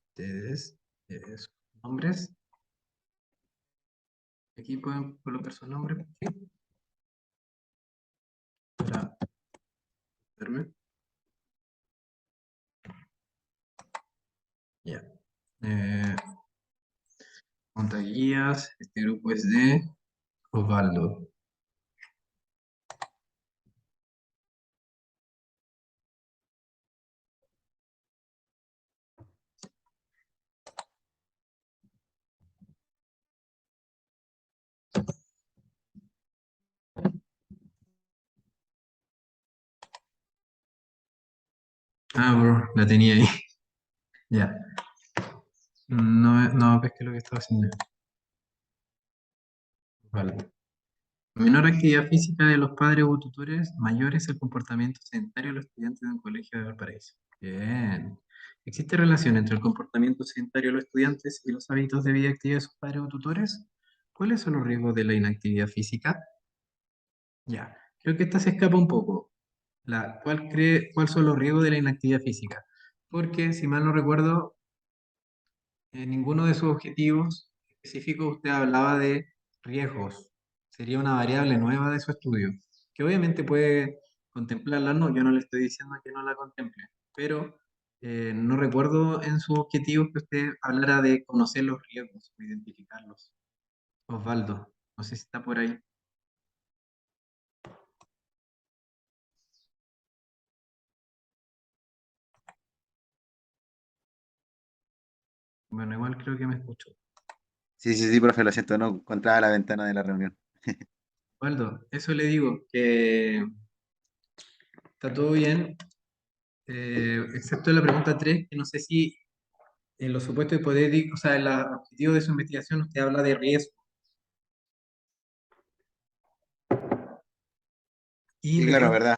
Speaker 1: Ustedes, sus nombres. Aquí pueden colocar su nombre, ¿sí? Para verme. Ya. Eh, Montaguías, este grupo es de Osvaldo. Ah, bro, la tenía ahí. Ya. No, no pesqué lo que estaba haciendo. Osvaldo. Menor actividad física de los padres o tutores, mayor es el comportamiento sedentario de los estudiantes de un colegio de Valparaíso. Bien. ¿Existe relación entre el comportamiento sedentario de los estudiantes y los hábitos de vida activa de sus padres o tutores? ¿Cuáles son los riesgos de la inactividad física? Ya, creo que esta se escapa un poco. ¿Cuál son los riesgos de la inactividad física? Porque, si mal no recuerdo, en ninguno de sus objetivos específicos usted hablaba de riesgos. Sería una variable nueva de su estudio, que obviamente puede contemplarla, no, yo no le estoy diciendo que no la contemple, pero no recuerdo en sus objetivos que usted hablara de conocer los riesgos o identificarlos. Osvaldo, no sé si está por ahí. Bueno, igual creo que me escuchó.
Speaker 9: Sí, profe, lo siento, no encontraba la ventana de la reunión.
Speaker 1: Osvaldo, eso le digo, que está todo bien, excepto la pregunta 3 que no sé si En los supuestos hipotéticos, o sea, en los objetivos de su investigación, usted habla de riesgo. Y
Speaker 9: Sí, claro,
Speaker 1: recuerden,
Speaker 9: verdad.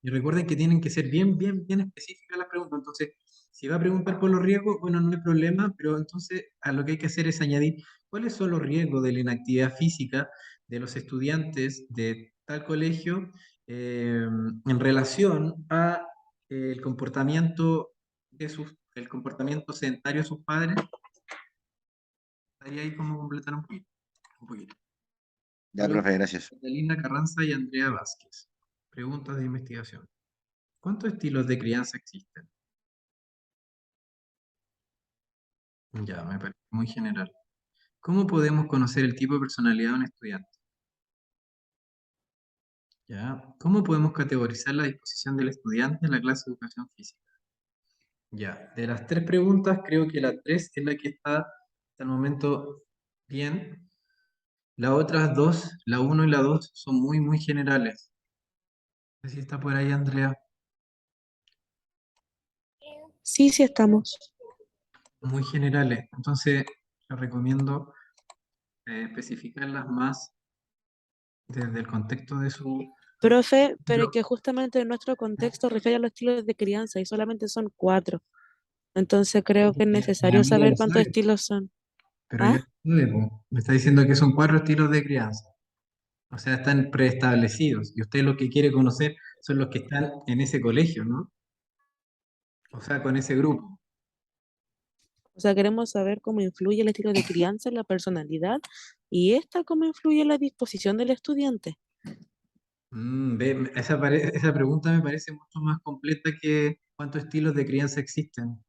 Speaker 1: y recuerden que tienen que ser bien, bien, bien específicas las preguntas. Entonces, si va a preguntar por los riesgos, bueno, no hay problema, pero entonces a lo que hay que hacer es añadir cuáles son los riesgos de la inactividad física de los estudiantes de tal colegio en relación a el comportamiento el comportamiento sedentario de sus padres. Estaría ahí como completar un poquito. Un poquito.
Speaker 9: Ya, profe, gracias.
Speaker 1: Catalina Carranza y Andrea Vázquez. Preguntas de investigación. ¿Cuántos estilos de crianza existen? Ya, me parece muy general. ¿Cómo podemos conocer el tipo de personalidad de un estudiante? Ya. ¿Cómo podemos categorizar la disposición del estudiante en la clase de educación física? Ya. De las tres preguntas, creo que la 3 es la que está hasta el momento bien. Las otras dos, la uno y la 2, son muy, muy generales. No sé si está por ahí, Andrea.
Speaker 7: Sí, sí estamos.
Speaker 1: Muy generales. Entonces, les recomiendo especificarlas más desde el contexto de su...
Speaker 7: Profe, pero
Speaker 1: Pero,
Speaker 7: que justamente en nuestro contexto refiere a los estilos de crianza y solamente son 4. Entonces creo que es
Speaker 1: mi
Speaker 7: necesario
Speaker 1: amiga
Speaker 7: saber
Speaker 1: lo
Speaker 7: cuántos
Speaker 1: sabe,
Speaker 7: estilos son.
Speaker 1: pero ya
Speaker 7: ¿Ah?
Speaker 1: lo sabe, po. Me está diciendo que son 4 estilos de crianza. O sea, están preestablecidos. Y usted lo que quiere conocer son los que están en ese colegio, ¿no? O sea, con ese grupo.
Speaker 7: O sea, queremos saber cómo influye el estilo de crianza en la personalidad y esta cómo influye en la disposición del estudiante.
Speaker 1: Esa pregunta me parece mucho más completa que cuántos estilos de crianza existen.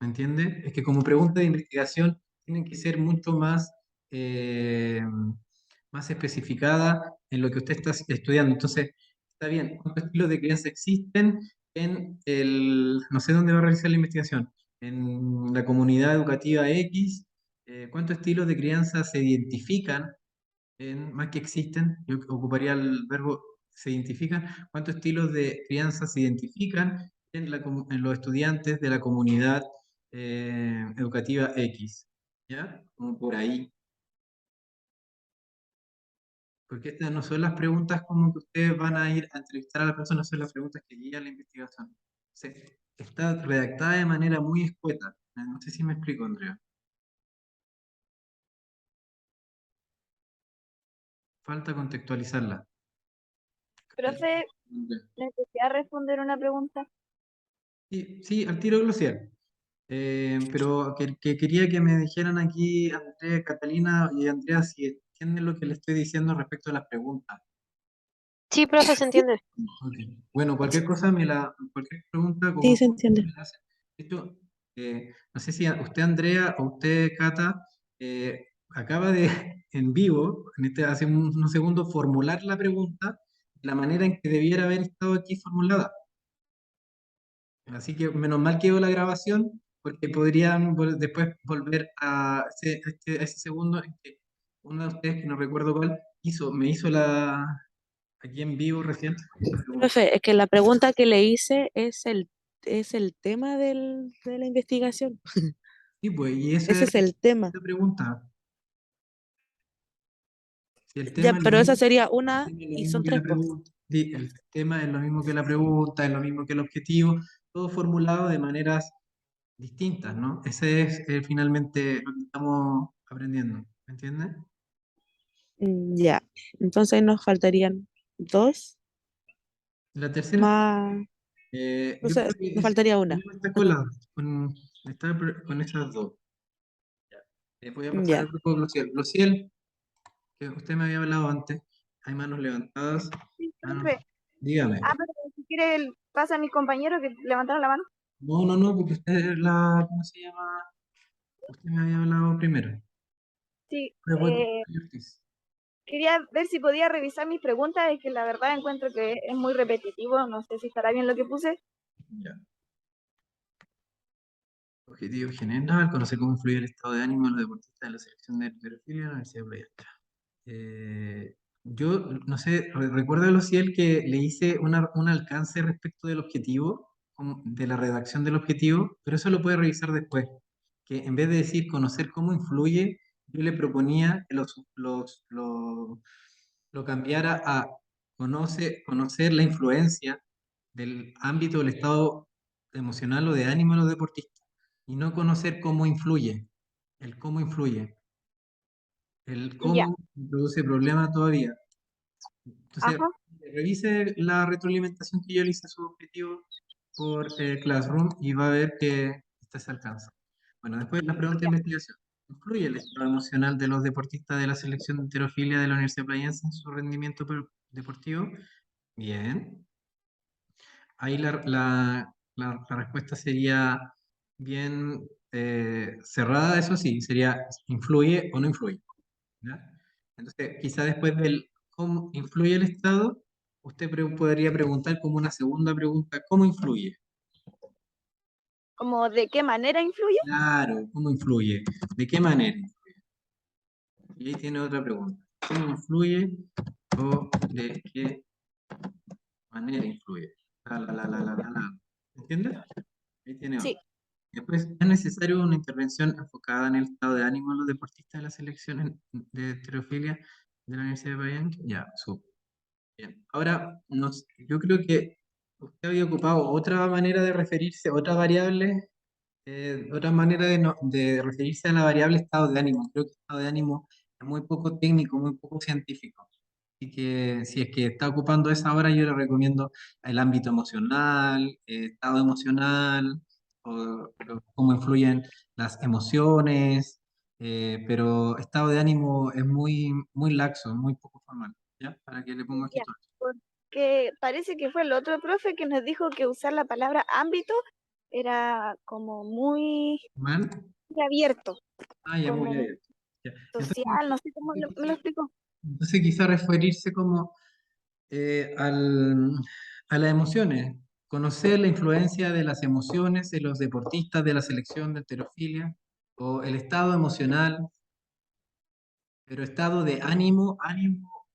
Speaker 1: ¿Me entiende? Es que como pregunta de investigación tienen que ser mucho más, eh, más especificada en lo que usted está estudiando. Entonces, está bien, ¿cuántos estilos de crianza existen en no sé dónde va a realizar la investigación, en la comunidad educativa X? ¿Cuántos estilos de crianza se identifican más que existen? Yo ocuparía el verbo se identifican. ¿Cuántos estilos de crianza se identifican en los estudiantes de la comunidad educativa X? ¿Ya? Como por ahí. Porque estas no son las preguntas como que ustedes van a ir a entrevistar a la persona, son las preguntas que guían la investigación. Sí, está redactada de manera muy escueta. No sé si me explico, Andrea. Falta contextualizarla.
Speaker 2: Profe, ¿necesita responder una pregunta?
Speaker 1: Sí, sí, al tiro glosial. Pero que quería que me dijeran aquí, Andrea, Catalina y Andrea, si entienden lo que le estoy diciendo respecto a las preguntas.
Speaker 5: Sí, profe, se entiende.
Speaker 1: Ok. Bueno, cualquier pregunta,
Speaker 7: Sí,
Speaker 1: como
Speaker 7: se entiende.
Speaker 1: me la hacen. Esto, no sé si usted, Andrea, o usted, Cata, acaba de, en vivo, hace unos segundos, formular la pregunta de la manera en que debiera haber estado aquí formulada. Así que menos mal quedó la grabación, porque podrían después volver a ese segundo en que uno de ustedes, que no recuerdo cuál, me hizo aquí en vivo recién la pregunta.
Speaker 7: Profe, es que la pregunta que le hice es el tema de la investigación.
Speaker 1: Sí, pues, y esa
Speaker 7: Ese
Speaker 1: es
Speaker 7: es el tema.
Speaker 1: la pregunta. Si el
Speaker 7: Ya,
Speaker 1: tema es lo
Speaker 7: pero esa
Speaker 1: mismo,
Speaker 7: sería
Speaker 1: el
Speaker 7: una
Speaker 1: tema es lo
Speaker 7: y
Speaker 1: mismo
Speaker 7: son
Speaker 1: que
Speaker 7: tres
Speaker 1: la
Speaker 7: posts.
Speaker 1: pregunta, sí, el tema es lo mismo que la pregunta, es lo mismo que el objetivo, todo formulado de maneras distintas, ¿no? Ese es finalmente lo que estamos aprendiendo, ¿me entiendes?
Speaker 7: Ya, entonces nos faltarían 2
Speaker 1: La tercera,
Speaker 7: más, o
Speaker 1: yo
Speaker 7: sea,
Speaker 1: creo que
Speaker 7: nos faltaría una.
Speaker 1: está colada con esas dos. Voy a pasar al
Speaker 7: Ya,
Speaker 1: grupo Glociel. Glociel, que usted me había hablado antes, hay manos levantadas.
Speaker 2: Sí,
Speaker 1: Manos,
Speaker 2: profe.
Speaker 1: dígame.
Speaker 2: Pero si quiere, pasa a mis compañeros que levantaron la mano.
Speaker 1: No, no, no, porque usted es ¿cómo se llama? Usted me había hablado primero.
Speaker 2: Sí,
Speaker 1: Pero voy con Ortiz.
Speaker 2: quería ver si podía revisar mis preguntas, es que la verdad encuentro que es muy repetitivo, no sé si estará bien lo que puse.
Speaker 1: Ya. Objetivo general, conocer cómo influye el estado de ánimo de los deportistas de la selección de halterofilia en la Universidad de Playa Ancha. Yo, no sé, recuérdalo si el que le hice un alcance respecto del objetivo. de la redacción del objetivo, pero eso lo puede revisar después. Que en vez de decir conocer cómo influye, yo le proponía que lo cambiara a conocer la influencia del ámbito del estado emocional o de ánimo de los deportistas, y no conocer cómo influye, el cómo influye, el
Speaker 2: Ya,
Speaker 1: cómo produce problemas todavía. Entonces,
Speaker 2: ajá,
Speaker 1: revise la retroalimentación que yo le hice a su objetivo por Classroom y va a ver que este se alcanza. Bueno, después la pregunta de
Speaker 2: ya.
Speaker 1: investigación. ¿Influye el estado emocional de los deportistas de la selección de halterofilia de la Universidad Playense en su rendimiento deportivo? Bien. Ahí la respuesta sería bien cerrada, eso sí, sería ¿influye o no influye? ¿Ya? Entonces, quizá después del cómo influye el Estado, usted podría preguntar como una segunda pregunta, ¿cómo influye?
Speaker 2: ¿Como de qué manera influye?
Speaker 1: Claro, ¿cómo influye? ¿De qué manera? Y ahí tiene otra pregunta. ¿Cómo influye o de qué manera influye? La. ¿Entiendes? Ahí tiene
Speaker 2: Sí,
Speaker 1: otra. Después, ¿es necesario una intervención enfocada en el estado de ánimo de los deportistas de la selección de halterofilia de la Universidad de Miami? Ya, súper. Bien. Ahora, yo creo que usted había ocupado otra manera de referirse, otra variable, otra manera de referirse a la variable estado de ánimo. Creo que estado de ánimo es muy poco técnico, muy poco científico. Así que si es que está ocupando esa hora, yo le recomiendo el ámbito emocional, estado emocional, o cómo influyen las emociones, pero estado de ánimo es muy, muy laxo, muy poco formal, ¿ya? Para que le ponga
Speaker 2: ya.
Speaker 1: ojito.
Speaker 2: Porque parece que fue el otro profe que nos dijo que usar la palabra ámbito era como muy
Speaker 1: ¿Mal?
Speaker 2: abierto,
Speaker 1: Ah, ya, muy
Speaker 2: como muy
Speaker 1: bien. Ya.
Speaker 2: social, no sé cómo me lo explicó.
Speaker 1: Entonces quizá referirse como a las emociones, conocer la influencia de las emociones en los deportistas de la selección de halterofilia, o el estado emocional, pero estado de ánimo,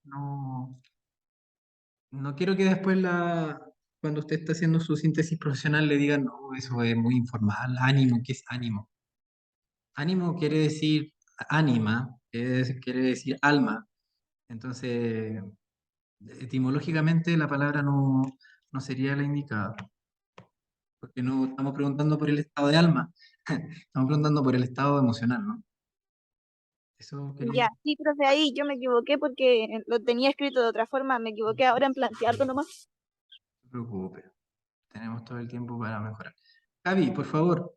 Speaker 1: no, no quiero que después cuando usted está haciendo su síntesis profesional le digan, no, eso es muy informal, ánimo, ¿qué es ánimo? Ánimo quiere decir ánima, quiere decir alma. Entonces, etimológicamente la palabra no sería la indicada, porque no estamos preguntando por el estado de alma, estamos preguntando por el estado emocional, ¿no? Eso quería,
Speaker 2: Ya,
Speaker 1: no
Speaker 2: sí, profe, ahí yo me equivoqué porque lo tenía escrito de otra forma, me equivoqué ahora en plantearlo nomás.
Speaker 1: se preocupe, tenemos todo el tiempo para mejorar. Javi, por favor,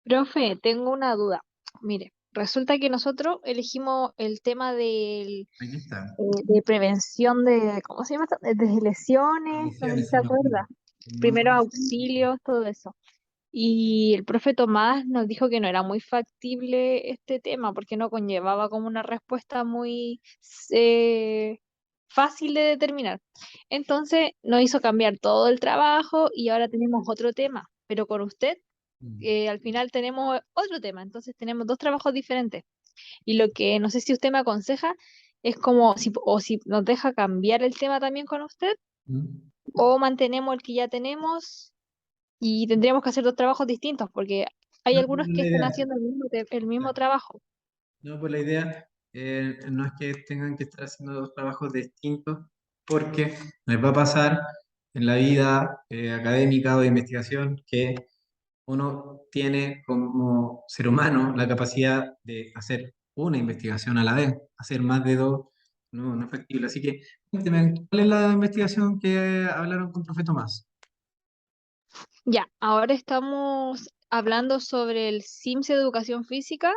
Speaker 8: Profe, tengo una duda. Mire, resulta que nosotros elegimos el tema
Speaker 1: aquí está.
Speaker 8: de prevención de, ¿cómo se llama esto? De lesiones, no sé si
Speaker 1: Condiciones,
Speaker 8: se
Speaker 1: sí, no,
Speaker 8: acuerda.
Speaker 1: no,
Speaker 8: Primeros auxilios, todo eso. Y el profe Tomás nos dijo que no era muy factible este tema porque no conllevaba como una respuesta muy eh, fácil de determinar. Entonces nos hizo cambiar todo el trabajo y ahora tenemos otro tema, pero con usted al final tenemos otro tema, entonces tenemos dos trabajos diferentes. Y lo que no sé si usted me aconseja es como si nos deja cambiar el tema también con usted
Speaker 1: Mm.
Speaker 8: o mantenemos el que ya tenemos y tendríamos que hacer dos trabajos distintos porque hay
Speaker 1: No,
Speaker 8: algunos
Speaker 1: no es
Speaker 8: que
Speaker 1: la
Speaker 8: están
Speaker 1: idea.
Speaker 8: haciendo el mismo
Speaker 1: Claro.
Speaker 8: trabajo.
Speaker 1: No, pues la idea no es que tengan que estar haciendo dos trabajos distintos, porque les va a pasar en la vida académica o de investigación que uno tiene como ser humano la capacidad de hacer una investigación a la vez, hacer más de dos, no es factible. Así que, cuénteme, ¿cuál es la investigación que hablaron con Profe Tomás?
Speaker 8: Ya, ahora estamos hablando sobre el SIMS de Educación Física,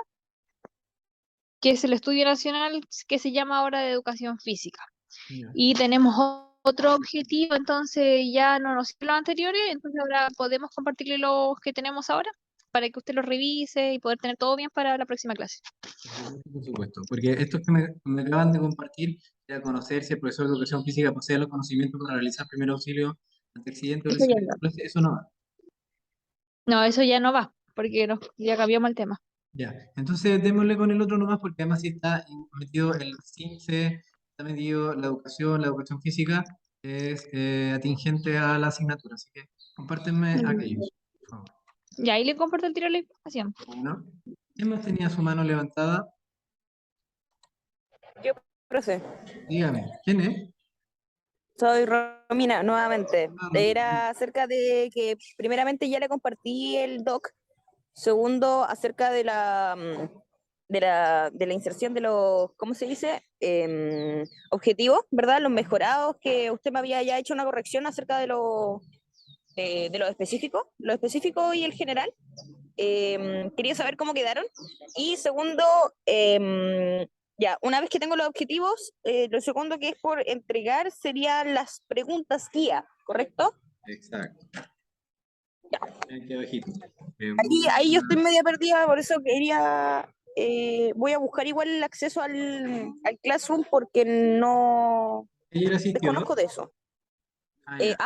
Speaker 8: que es el estudio nacional que se llama ahora de Educación Física.
Speaker 1: Ya.
Speaker 8: Y tenemos otro objetivo, entonces ya no nos sirven los anteriores, entonces ahora podemos compartirle los que tenemos ahora para que usted los revise y poder tener todo bien para la próxima clase.
Speaker 1: Por supuesto, porque estos que me acaban de compartir, ya conocer si el profesor de educación física posee los conocimientos para realizar primer auxilio ante accidentes o
Speaker 8: Eso ya
Speaker 1: lesiones de
Speaker 8: no.
Speaker 1: clase, eso no va.
Speaker 8: No, eso ya no va, porque ya cambiamos el tema.
Speaker 1: Ya, entonces démosle con el otro nomás, porque además sí está metido el CINCE, está metido la educación física, es atingente a la asignatura, así que compártenme aquellos, por favor.
Speaker 8: Y ahí le comparto el tiro la información.
Speaker 1: Bueno, ¿quién más tenía su mano levantada?
Speaker 6: Yo, profe,
Speaker 1: Dígame, ¿quién es?
Speaker 6: soy Romina nuevamente.
Speaker 1: Ah,
Speaker 6: Era acerca de que primeramente ya le compartí el doc. Segundo, acerca de de la inserción de los, ¿cómo se dice? Objetivos, ¿verdad? Los mejorados, que usted me había ya hecho una corrección acerca de lo específico y el general. Quería saber cómo quedaron. Y segundo, ya, una vez que tengo los objetivos, lo segundo que es por entregar serían las preguntas guía, ¿correcto?
Speaker 1: exacto.
Speaker 6: Ya.
Speaker 1: Aquí abajito.
Speaker 6: Ahí yo estoy media perdida, por eso quería, voy a buscar igual el acceso al Classroom porque no
Speaker 1: ¿Ayer asistió?
Speaker 6: desconozco de eso.
Speaker 1: Ah, ya.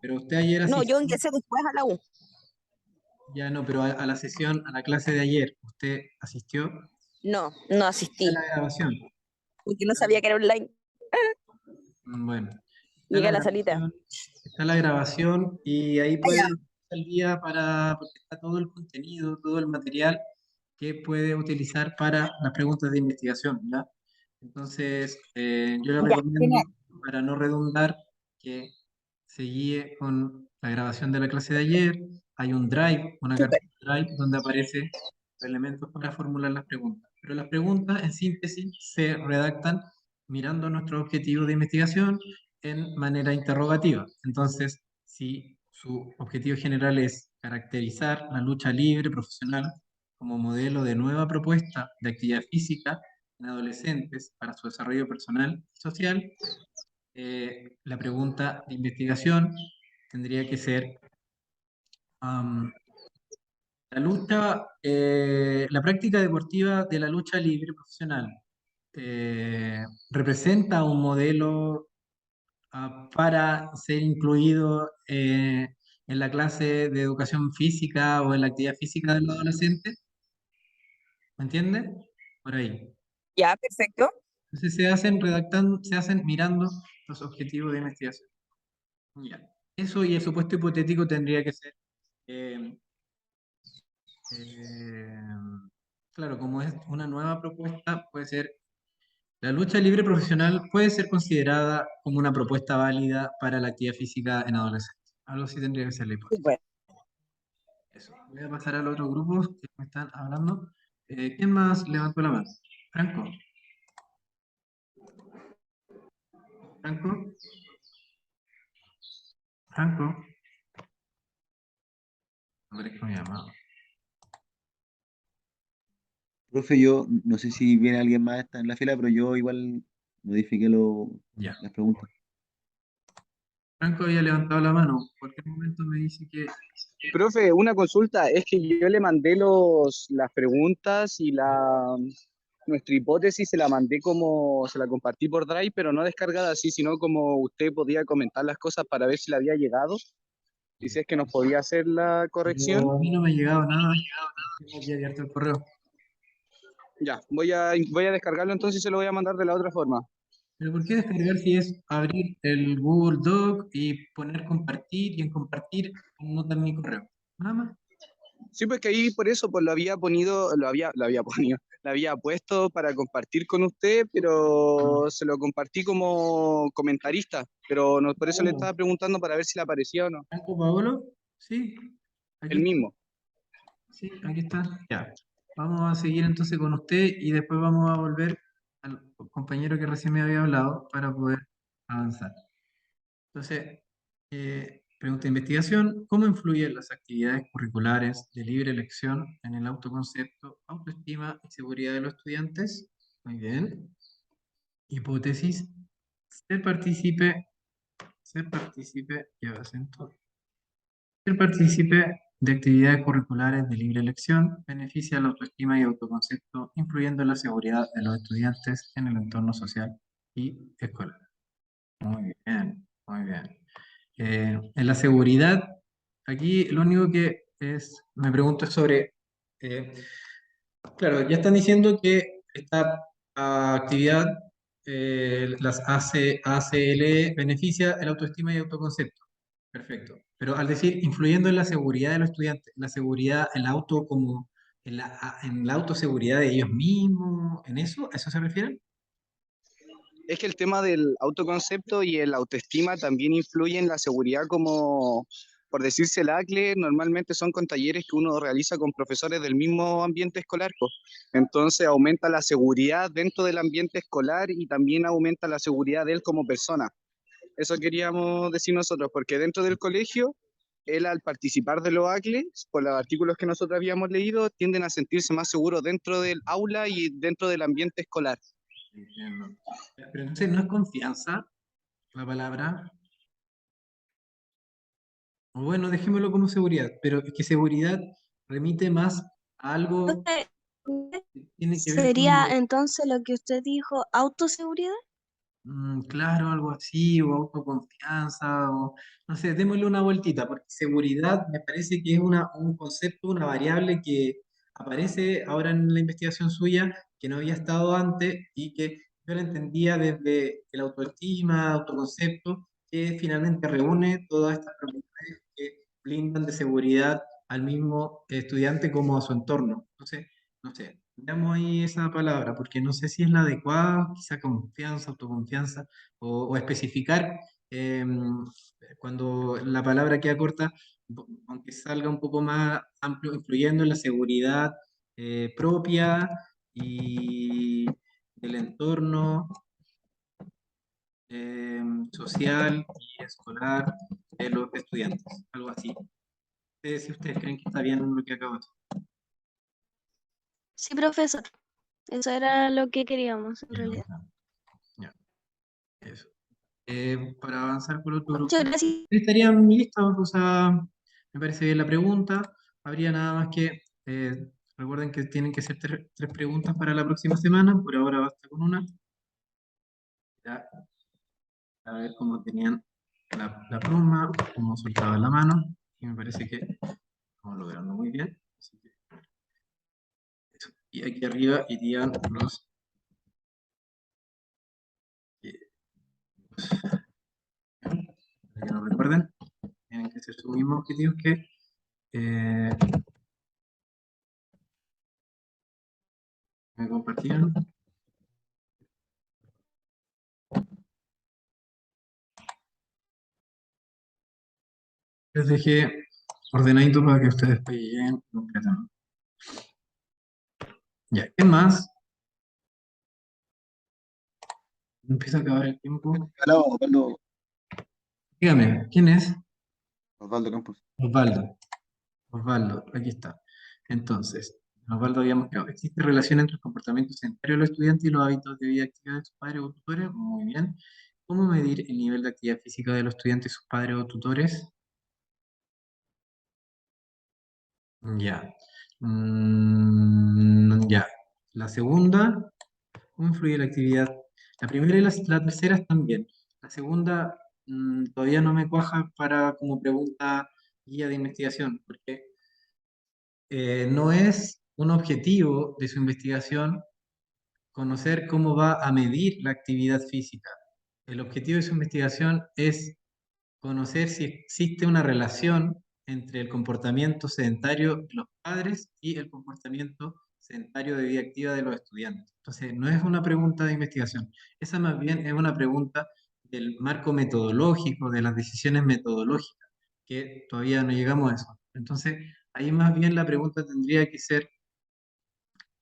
Speaker 1: Pero usted ayer
Speaker 6: No,
Speaker 1: asistió.
Speaker 6: yo ingresé después a la U.
Speaker 1: Ya no, pero a la sesión, a la clase de ayer, ¿usted asistió?
Speaker 6: No, no asistí,
Speaker 1: A la grabación.
Speaker 6: porque no sabía que era online.
Speaker 1: Bueno,
Speaker 6: Llegué a la salita.
Speaker 1: está la grabación y ahí puede estar al día porque está todo el contenido, todo el material que puede utilizar para las preguntas de investigación, ¿ya? Entonces, yo le recomiendo,
Speaker 6: genial.
Speaker 1: para no redundar, que se guíe con la grabación de la clase de ayer. Hay un drive, una
Speaker 6: Súper.
Speaker 1: carpeta drive donde aparecen los elementos para formular las preguntas. Pero las preguntas, en síntesis, se redactan mirando nuestro objetivo de investigación en manera interrogativa. Entonces, si su objetivo general es caracterizar la lucha libre profesional como modelo de nueva propuesta de actividad física en adolescentes para su desarrollo personal y social, la pregunta de investigación tendría que ser la práctica deportiva de la lucha libre profesional representa un modelo para ser incluido en la clase de educación física o en la actividad física de los adolescentes. ¿Me entiende? Por ahí.
Speaker 6: Ya, perfecto.
Speaker 1: Entonces se hacen mirando los objetivos de investigación. Ya. Eso y el supuesto hipotético tendría que ser, eh, eh, claro, como es una nueva propuesta, puede ser, la lucha libre profesional puede ser considerada como una propuesta válida para la actividad física en adolescentes. Algo así tendría que ser la hipótesis.
Speaker 6: Súper.
Speaker 1: Eso. Voy a pasar al otro grupo que me están hablando. ¿Quién más levantó la mano? Franco. Franco. Franco. No parezco mi llamado.
Speaker 9: Profe, yo no sé si viene alguien más está en la fila, pero yo igual modifiqué
Speaker 1: Ya.
Speaker 9: las preguntas.
Speaker 1: Franco había levantado la mano. En cualquier momento me dice que...
Speaker 3: Profe, una consulta, es que yo le mandé las preguntas y nuestra hipótesis se la mandé se la compartí por Drive, pero no descargada así, sino como usted podía comentar las cosas para ver si le había llegado y si es que nos podía hacer la corrección.
Speaker 1: Pero a mí no me ha llegado nada. Tengo aquí abierto el correo.
Speaker 3: Ya, voy a descargarlo entonces y se lo voy a mandar de la otra forma.
Speaker 1: ¿Pero por qué descargar si es abrir el Google Doc y poner compartir y en compartir anotar mi correo? Nada más.
Speaker 3: Sí, pues que ahí por eso pues lo había puesto para compartir con usted, pero se lo compartí como comentarista, pero no, por eso le estaba preguntando para ver si le aparecía o no.
Speaker 1: ¿Franco Paolo? Sí. Aquí
Speaker 3: El
Speaker 1: está.
Speaker 3: mismo.
Speaker 1: Sí, aquí está. Ya. Vamos a seguir entonces con usted y después vamos a volver al compañero que recién me había hablado para poder avanzar. Entonces, pregunta de investigación: ¿cómo influyen las actividades curriculares de libre elección en el autoconcepto, autoestima y seguridad de los estudiantes? Muy bien. Hipótesis: ser partícipe, lleva acento. Ser partícipe de actividades curriculares de libre elección beneficia la autoestima y autoconcepto, influyendo en la seguridad de los estudiantes en el entorno social y escolar. Muy bien, muy bien. En la seguridad, aquí lo único que me pregunto es sobre, claro, ya están diciendo que esta actividad las ACL beneficia el autoestima y autoconcepto. Perfecto. Pero al decir influyendo en la seguridad de los estudiantes, la seguridad, el auto como en la autoseguridad de ellos mismos, ¿en eso? ¿A eso se refieren?
Speaker 3: Es que el tema del autoconcepto y el autoestima también influye en la seguridad como, por decirse el ACLE, normalmente son con talleres que uno realiza con profesores del mismo ambiente escolar, po. Entonces aumenta la seguridad dentro del ambiente escolar y también aumenta la seguridad de él como persona. Eso queríamos decir nosotros, porque dentro del colegio, él al participar de los ACLE, por los artículos que nosotros habíamos leído, tienden a sentirse más seguros dentro del aula y dentro del ambiente escolar.
Speaker 1: Entiendo. Pero entonces no es confianza la palabra. O bueno, dejémoslo como seguridad, pero es que seguridad remite más a algo
Speaker 10: Entonces,
Speaker 1: que tiene que ver con
Speaker 10: ¿sería entonces lo que usted dijo, autoseguridad?
Speaker 1: claro, algo así, o autoconfianza, o no sé, démosle una vueltita, porque seguridad me parece que es un concepto, una variable que aparece ahora en la investigación suya, que no había estado antes y que yo la entendía desde el autoestima, autoconcepto, que finalmente reúne todas estas propiedades que brindan de seguridad al mismo estudiante como a su entorno. Entonces, no sé, veamos ahí esa palabra, porque no sé si es la adecuada, quizá confianza, autoconfianza, o especificar cuando la palabra queda corta, aunque salga un poco más amplio, influyendo en la seguridad propia y del entorno social y escolar de los estudiantes, algo así. Si ustedes creen que está bien lo que acabo de decir.
Speaker 10: Sí, profesor. Eso era lo que queríamos en
Speaker 1: Ya,
Speaker 10: realidad.
Speaker 1: ya, eso. Para avanzar por otro grupo.
Speaker 10: Muchas gracias.
Speaker 1: Estarían listos, o sea, me parece bien la pregunta. Habría nada más que, recuerden que tienen que ser tres preguntas para la próxima semana, por ahora basta con una. Ya, a ver cómo tenían la pluma, cómo soltaban la mano, y me parece que estamos logrando muy bien. Así que, eso. Y aquí arriba irían los... para que no recuerden, tienen que ser sus mismos objetivos que me compartieron. Les dejé ordenadito para que ustedes lleguen concretamente. Ya, ¿qué más? Empieza a acabar el tiempo.
Speaker 9: Hola, Osvaldo,
Speaker 1: Dígame, ¿quién es?
Speaker 9: Osvaldo Campos.
Speaker 1: Osvaldo. Osvaldo, aquí está. Entonces, Osvaldo habíamos quedado. ¿Existe relación entre el comportamiento sedentario de los estudiantes y los hábitos de vida activa de sus padres o tutores? Muy bien. ¿Cómo medir el nivel de actividad física de los estudiantes y sus padres o tutores? Ya. Ya. La segunda, ¿cómo influye la actividad? La primera y la tercera están bien. La segunda todavía no me cuaja para como pregunta guía de investigación, porque no es un objetivo de su investigación conocer cómo va a medir la actividad física. El objetivo de su investigación es conocer si existe una relación entre el comportamiento sedentario de los padres y el comportamiento sedentario de vida activa de los estudiantes. Entonces, no es una pregunta de investigación, esa más bien es una pregunta del marco metodológico, de las decisiones metodológicas, que todavía no llegamos a eso. Entonces, ahí más bien la pregunta tendría que ser,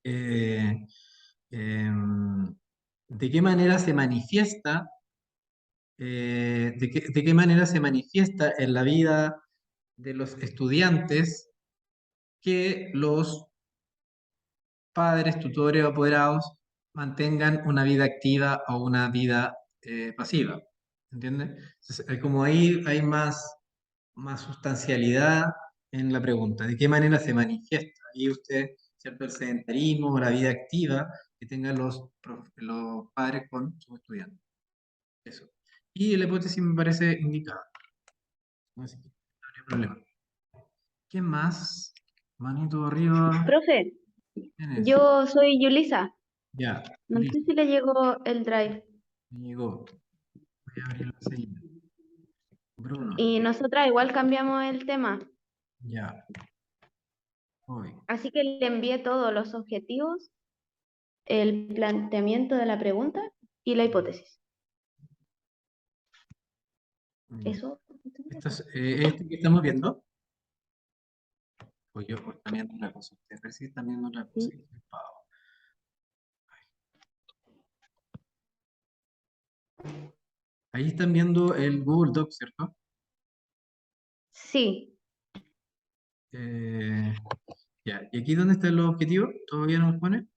Speaker 1: eh, ¿de qué manera se manifiesta de qué manera se manifiesta en la vida de los estudiantes que los padres, tutores o apoderados mantengan una vida activa o una vida pasiva? ¿Entiendes? Entonces, como ahí hay más sustancialidad en la pregunta, ¿de qué manera se manifiesta? Ahí usted, ¿cierto? El sedentarismo o la vida activa que tengan los padres con sus estudiantes. Eso. Y la hipótesis me parece indicada. Así que no habría problema. ¿Quién más? Manito arriba.
Speaker 11: Profe,
Speaker 1: ¿Quién es?
Speaker 11: yo soy Yulisa.
Speaker 1: Ya.
Speaker 11: No sé si le llegó el drive.
Speaker 1: Me llegó. Voy a abrirlo enseguida. Bruno,
Speaker 11: Y nosotras igual cambiamos el tema,
Speaker 1: ya, voy.
Speaker 11: así que le envié todos los objetivos, el planteamiento de la pregunta y la hipótesis.
Speaker 1: Ya.
Speaker 11: Eso.
Speaker 1: ¿Este que estamos viendo? Pues yo pues, también viendo una cosa. Ustedes sí están viendo una cosa.
Speaker 11: Sí.
Speaker 1: Ahí están viendo el Google Docs, ¿cierto?
Speaker 11: Sí,
Speaker 1: Ya. ¿Y aquí dónde está el objetivo? ¿Todavía no nos pone?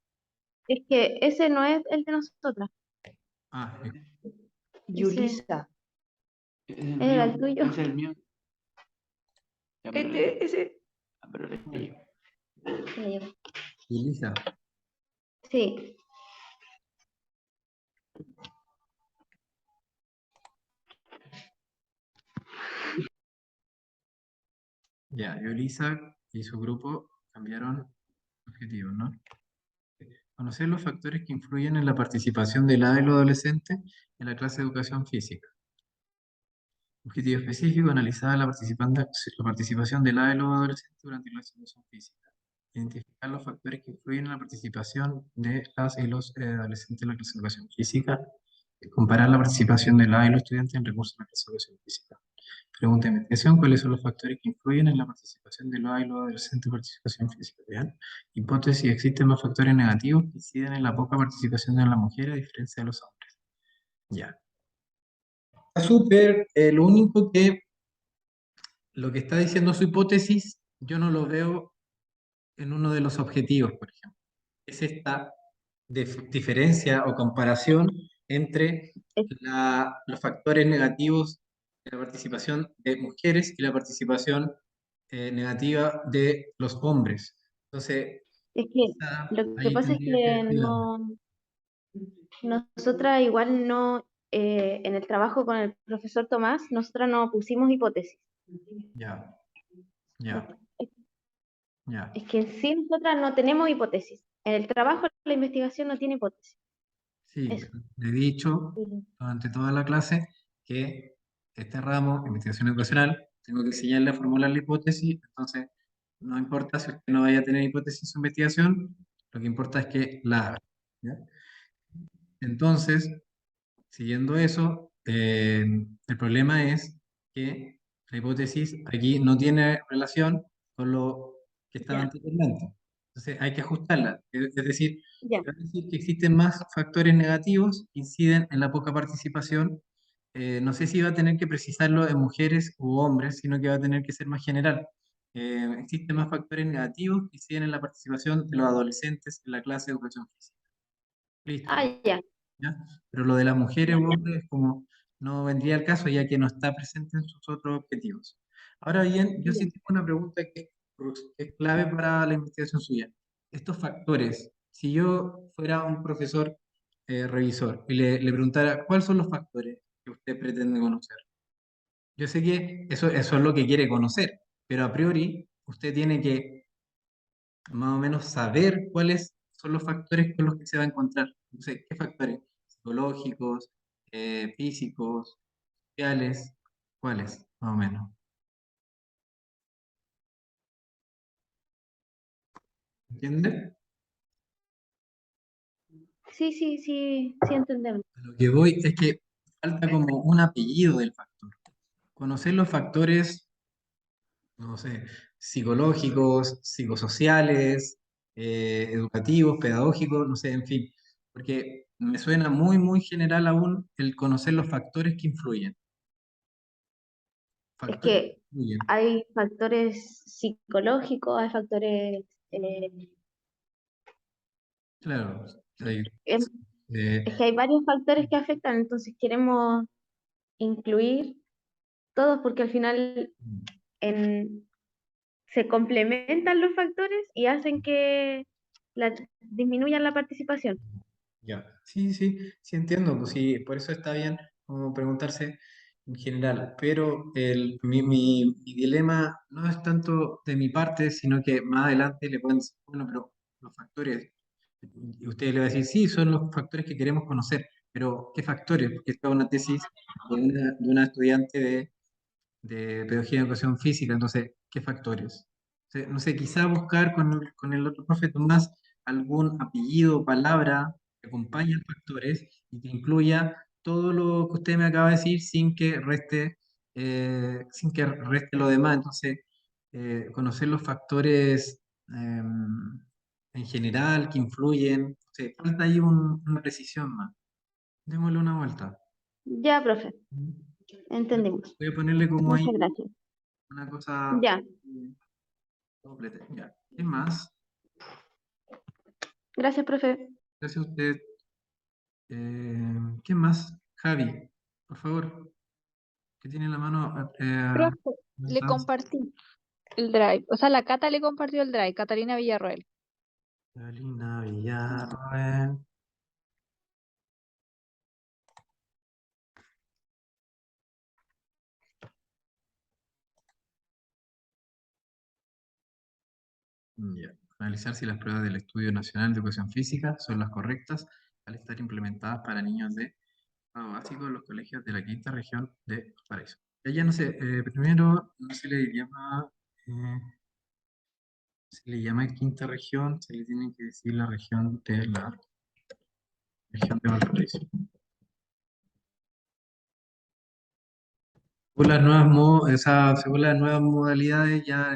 Speaker 11: es que ese no es el de nosotras,
Speaker 1: Ah,
Speaker 11: Yulisa.
Speaker 12: Es el
Speaker 11: Era
Speaker 12: mío,
Speaker 11: el tuyo.
Speaker 12: es el mío. Ya, pero le-
Speaker 11: Ese.
Speaker 12: pero le digo.
Speaker 1: Elisa.
Speaker 11: Sí,
Speaker 1: Ya, Elisa y su grupo cambiaron objetivos, ¿no? Conocer los factores que influyen en la participación del adolescente en la clase de educación física. Objetivo específico, analizar la participación del adolescente durante la educación física. Identificar los factores que influyen en la participación de las y los adolescentes en la clase de educación física. Comparar la participación de las y los estudiantes en recursos de la clase de educación física. Pregunta de investigación: ¿cuáles son los factores que influyen en la participación de los y los adolescentes en participación física? ¿Bien? Hipótesis: ¿existen más factores negativos que inciden en la poca participación de las mujeres a diferencia de los hombres? Ya. Está súper, lo único que lo que está diciendo su hipótesis, yo no lo veo en uno de los objetivos, por ejemplo. Es esta diferencia o comparación entre los factores negativos de la participación de mujeres y la participación negativa de los hombres. Entonces,
Speaker 11: es que lo que
Speaker 1: ahí
Speaker 11: pasa es
Speaker 1: tendría que
Speaker 11: que
Speaker 1: estudiar.
Speaker 11: nosotras igual no, en el trabajo con el profesor Tomás, nosotras no pusimos hipótesis.
Speaker 1: Ya, ya, ya.
Speaker 11: Es que en sí nosotras no tenemos hipótesis. En el trabajo la investigación no tiene hipótesis.
Speaker 1: Sí,
Speaker 11: Eso.
Speaker 1: le he dicho durante toda la clase que este ramo, investigación educacional, tengo que enseñarle a formular la hipótesis, entonces no importa si usted no vaya a tener hipótesis en su investigación, lo que importa es que la haga. ¿Ya? Entonces, siguiendo eso, el problema es que la hipótesis aquí no tiene relación con lo que estaba
Speaker 11: Ya,
Speaker 1: anteriormente. Entonces hay que ajustarla. Es decir,
Speaker 11: ya.
Speaker 1: va a decir que existen más factores negativos que inciden en la poca participación. No sé si va a tener que precisarlo en mujeres u hombres, sino que va a tener que ser más general. Existen más factores negativos que inciden en la participación de los adolescentes en la clase de educación física. Listo.
Speaker 11: Ah, ya.
Speaker 1: ¿Ya? Pero lo de las mujeres
Speaker 11: Ya,
Speaker 1: u
Speaker 11: ya.
Speaker 1: hombres como no vendría al caso ya que no está presente en sus otros objetivos. Ahora bien, yo
Speaker 11: Ya.
Speaker 1: sí tengo una pregunta que es clave para la investigación suya. Estos factores, si yo fuera un profesor revisor y le preguntara cuáles son los factores que usted pretende conocer. Yo sé que eso es lo que quiere conocer, pero a priori usted tiene que más o menos saber cuáles son los factores con los que se va a encontrar. No sé, ¿qué factores? Psicológicos, físicos, sociales, ¿cuáles? Más o menos. ¿Entiendes?
Speaker 11: Sí, sí, sí, sí entendemos.
Speaker 1: Lo que voy es que falta como un apellido del factor. Conocer los factores, no sé, psicológicos, psicosociales, educativos, pedagógicos, no sé, en fin. Porque me suena muy, muy general aún el conocer los factores que influyen.
Speaker 11: Es
Speaker 1: Factores que
Speaker 11: que
Speaker 1: influyen.
Speaker 11: hay factores psicológicos, hay factores...
Speaker 1: Claro, hay,
Speaker 11: em,
Speaker 1: eh,
Speaker 11: es que hay varios factores que afectan, entonces queremos incluir todos porque al final en, se complementan los factores y hacen que disminuyan la participación.
Speaker 1: ya. Sí, sí, sí entiendo, pues sí, por eso está bien como preguntarse en general, pero mi dilema no es tanto de mi parte, sino que más adelante le pueden decir, bueno, pero los factores, y usted le va a decir, sí, son los factores que queremos conocer, Pero, ¿qué factores? Porque esta es una tesis de una estudiante de Pedagogía y Educación Física, entonces, ¿qué factores? No sé, quizá buscar con el otro profe Tomás algún apellido o palabra que acompañe a los factores y que incluya todo lo que usted me acaba de decir sin que reste lo demás. Entonces, conocer los factores en general que influyen. O sea, falta ahí una precisión más. Démosle una vuelta.
Speaker 11: Ya, profe, entendimos.
Speaker 1: Voy a ponerle como ahí
Speaker 11: Muchas gracias.
Speaker 1: una cosa
Speaker 11: Ya,
Speaker 1: completa. Ya. ¿Qué más?
Speaker 11: gracias, profe.
Speaker 1: Gracias a usted. ¿Qué más? Javi, por favor, que tiene la mano
Speaker 8: Profe, le
Speaker 1: levantada.
Speaker 8: compartí el drive. O sea, la Cata le compartió el drive, Catalina Villarroel.
Speaker 1: Carolina Villarroel. Ya. Analizar si las pruebas del Estudio Nacional de Educación Física son las correctas al estar implementadas para niños de grado básico en los colegios de la quinta región de Valparaíso. Ya no sé, primero no se le llama, quinta región, se le tiene que decir la región de Valparaíso. Según las nuevas modalidades, ya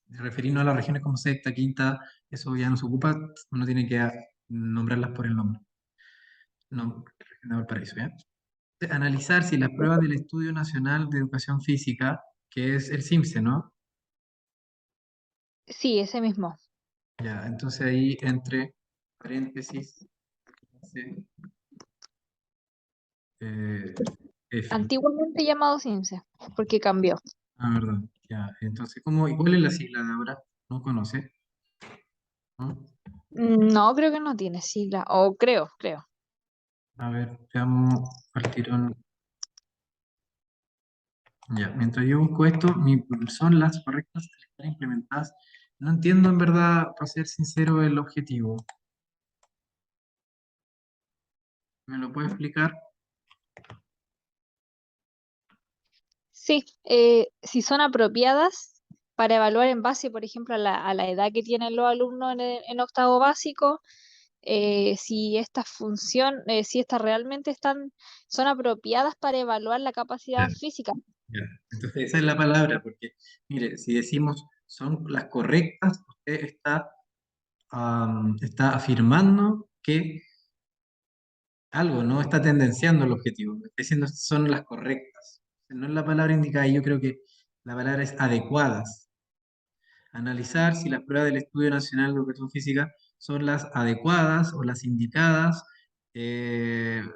Speaker 1: referirnos a las regiones como sexta, quinta, eso ya no se ocupa, uno tiene que nombrarlas por el nombre. No, región de Valparaíso, ¿ya? Analizar si las pruebas del Estudio Nacional de Educación Física, que es el CIMSE, ¿no?
Speaker 8: Sí, ese mismo.
Speaker 1: Ya, entonces ahí entre paréntesis, C, F.
Speaker 8: Antiguamente llamado CIMSE, porque cambió.
Speaker 1: Ah, verdad. Ya, entonces, ¿y cuál es la sigla de ahora? ¿No conoce? ¿No?
Speaker 8: No, creo que no tiene sigla. O creo.
Speaker 1: A ver, veamos al tirón. Ya, mientras yo busco esto, son las correctas al estar implementadas. No entiendo en verdad, para ser sincero, el objetivo. ¿Me lo puede explicar?
Speaker 8: Sí, si son apropiadas para evaluar en base, por ejemplo, a la edad que tienen los alumnos en octavo básico, si estas realmente son apropiadas para evaluar la capacidad
Speaker 1: Ya,
Speaker 8: física.
Speaker 1: ya. Entonces esa es la palabra, porque, mire, si decimos son las correctas, usted está afirmando que algo, no está tendenciando el objetivo, está diciendo son las correctas. No es la palabra indicada, y yo creo que la palabra es adecuadas. Analizar si las pruebas del Estudio Nacional de Educación Física son las adecuadas o las indicadas en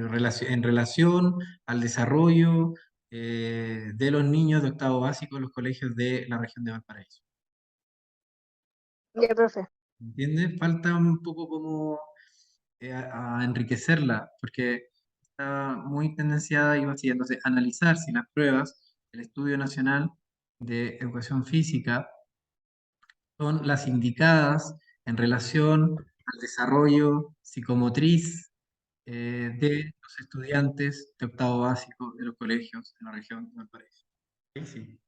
Speaker 1: relación al desarrollo de los niños de octavo básico en los colegios de la región de Valparaíso.
Speaker 8: Ya, profe.
Speaker 1: ¿Entiendes? Falta un poco como a enriquecerla, porque está muy tendenciada y vacía. Entonces, analizar si las pruebas del Estudio Nacional de Educación Física son las indicadas en relación al desarrollo psicomotriz de los estudiantes de octavo básico de los colegios en la región de Valparaíso. Sí, sí.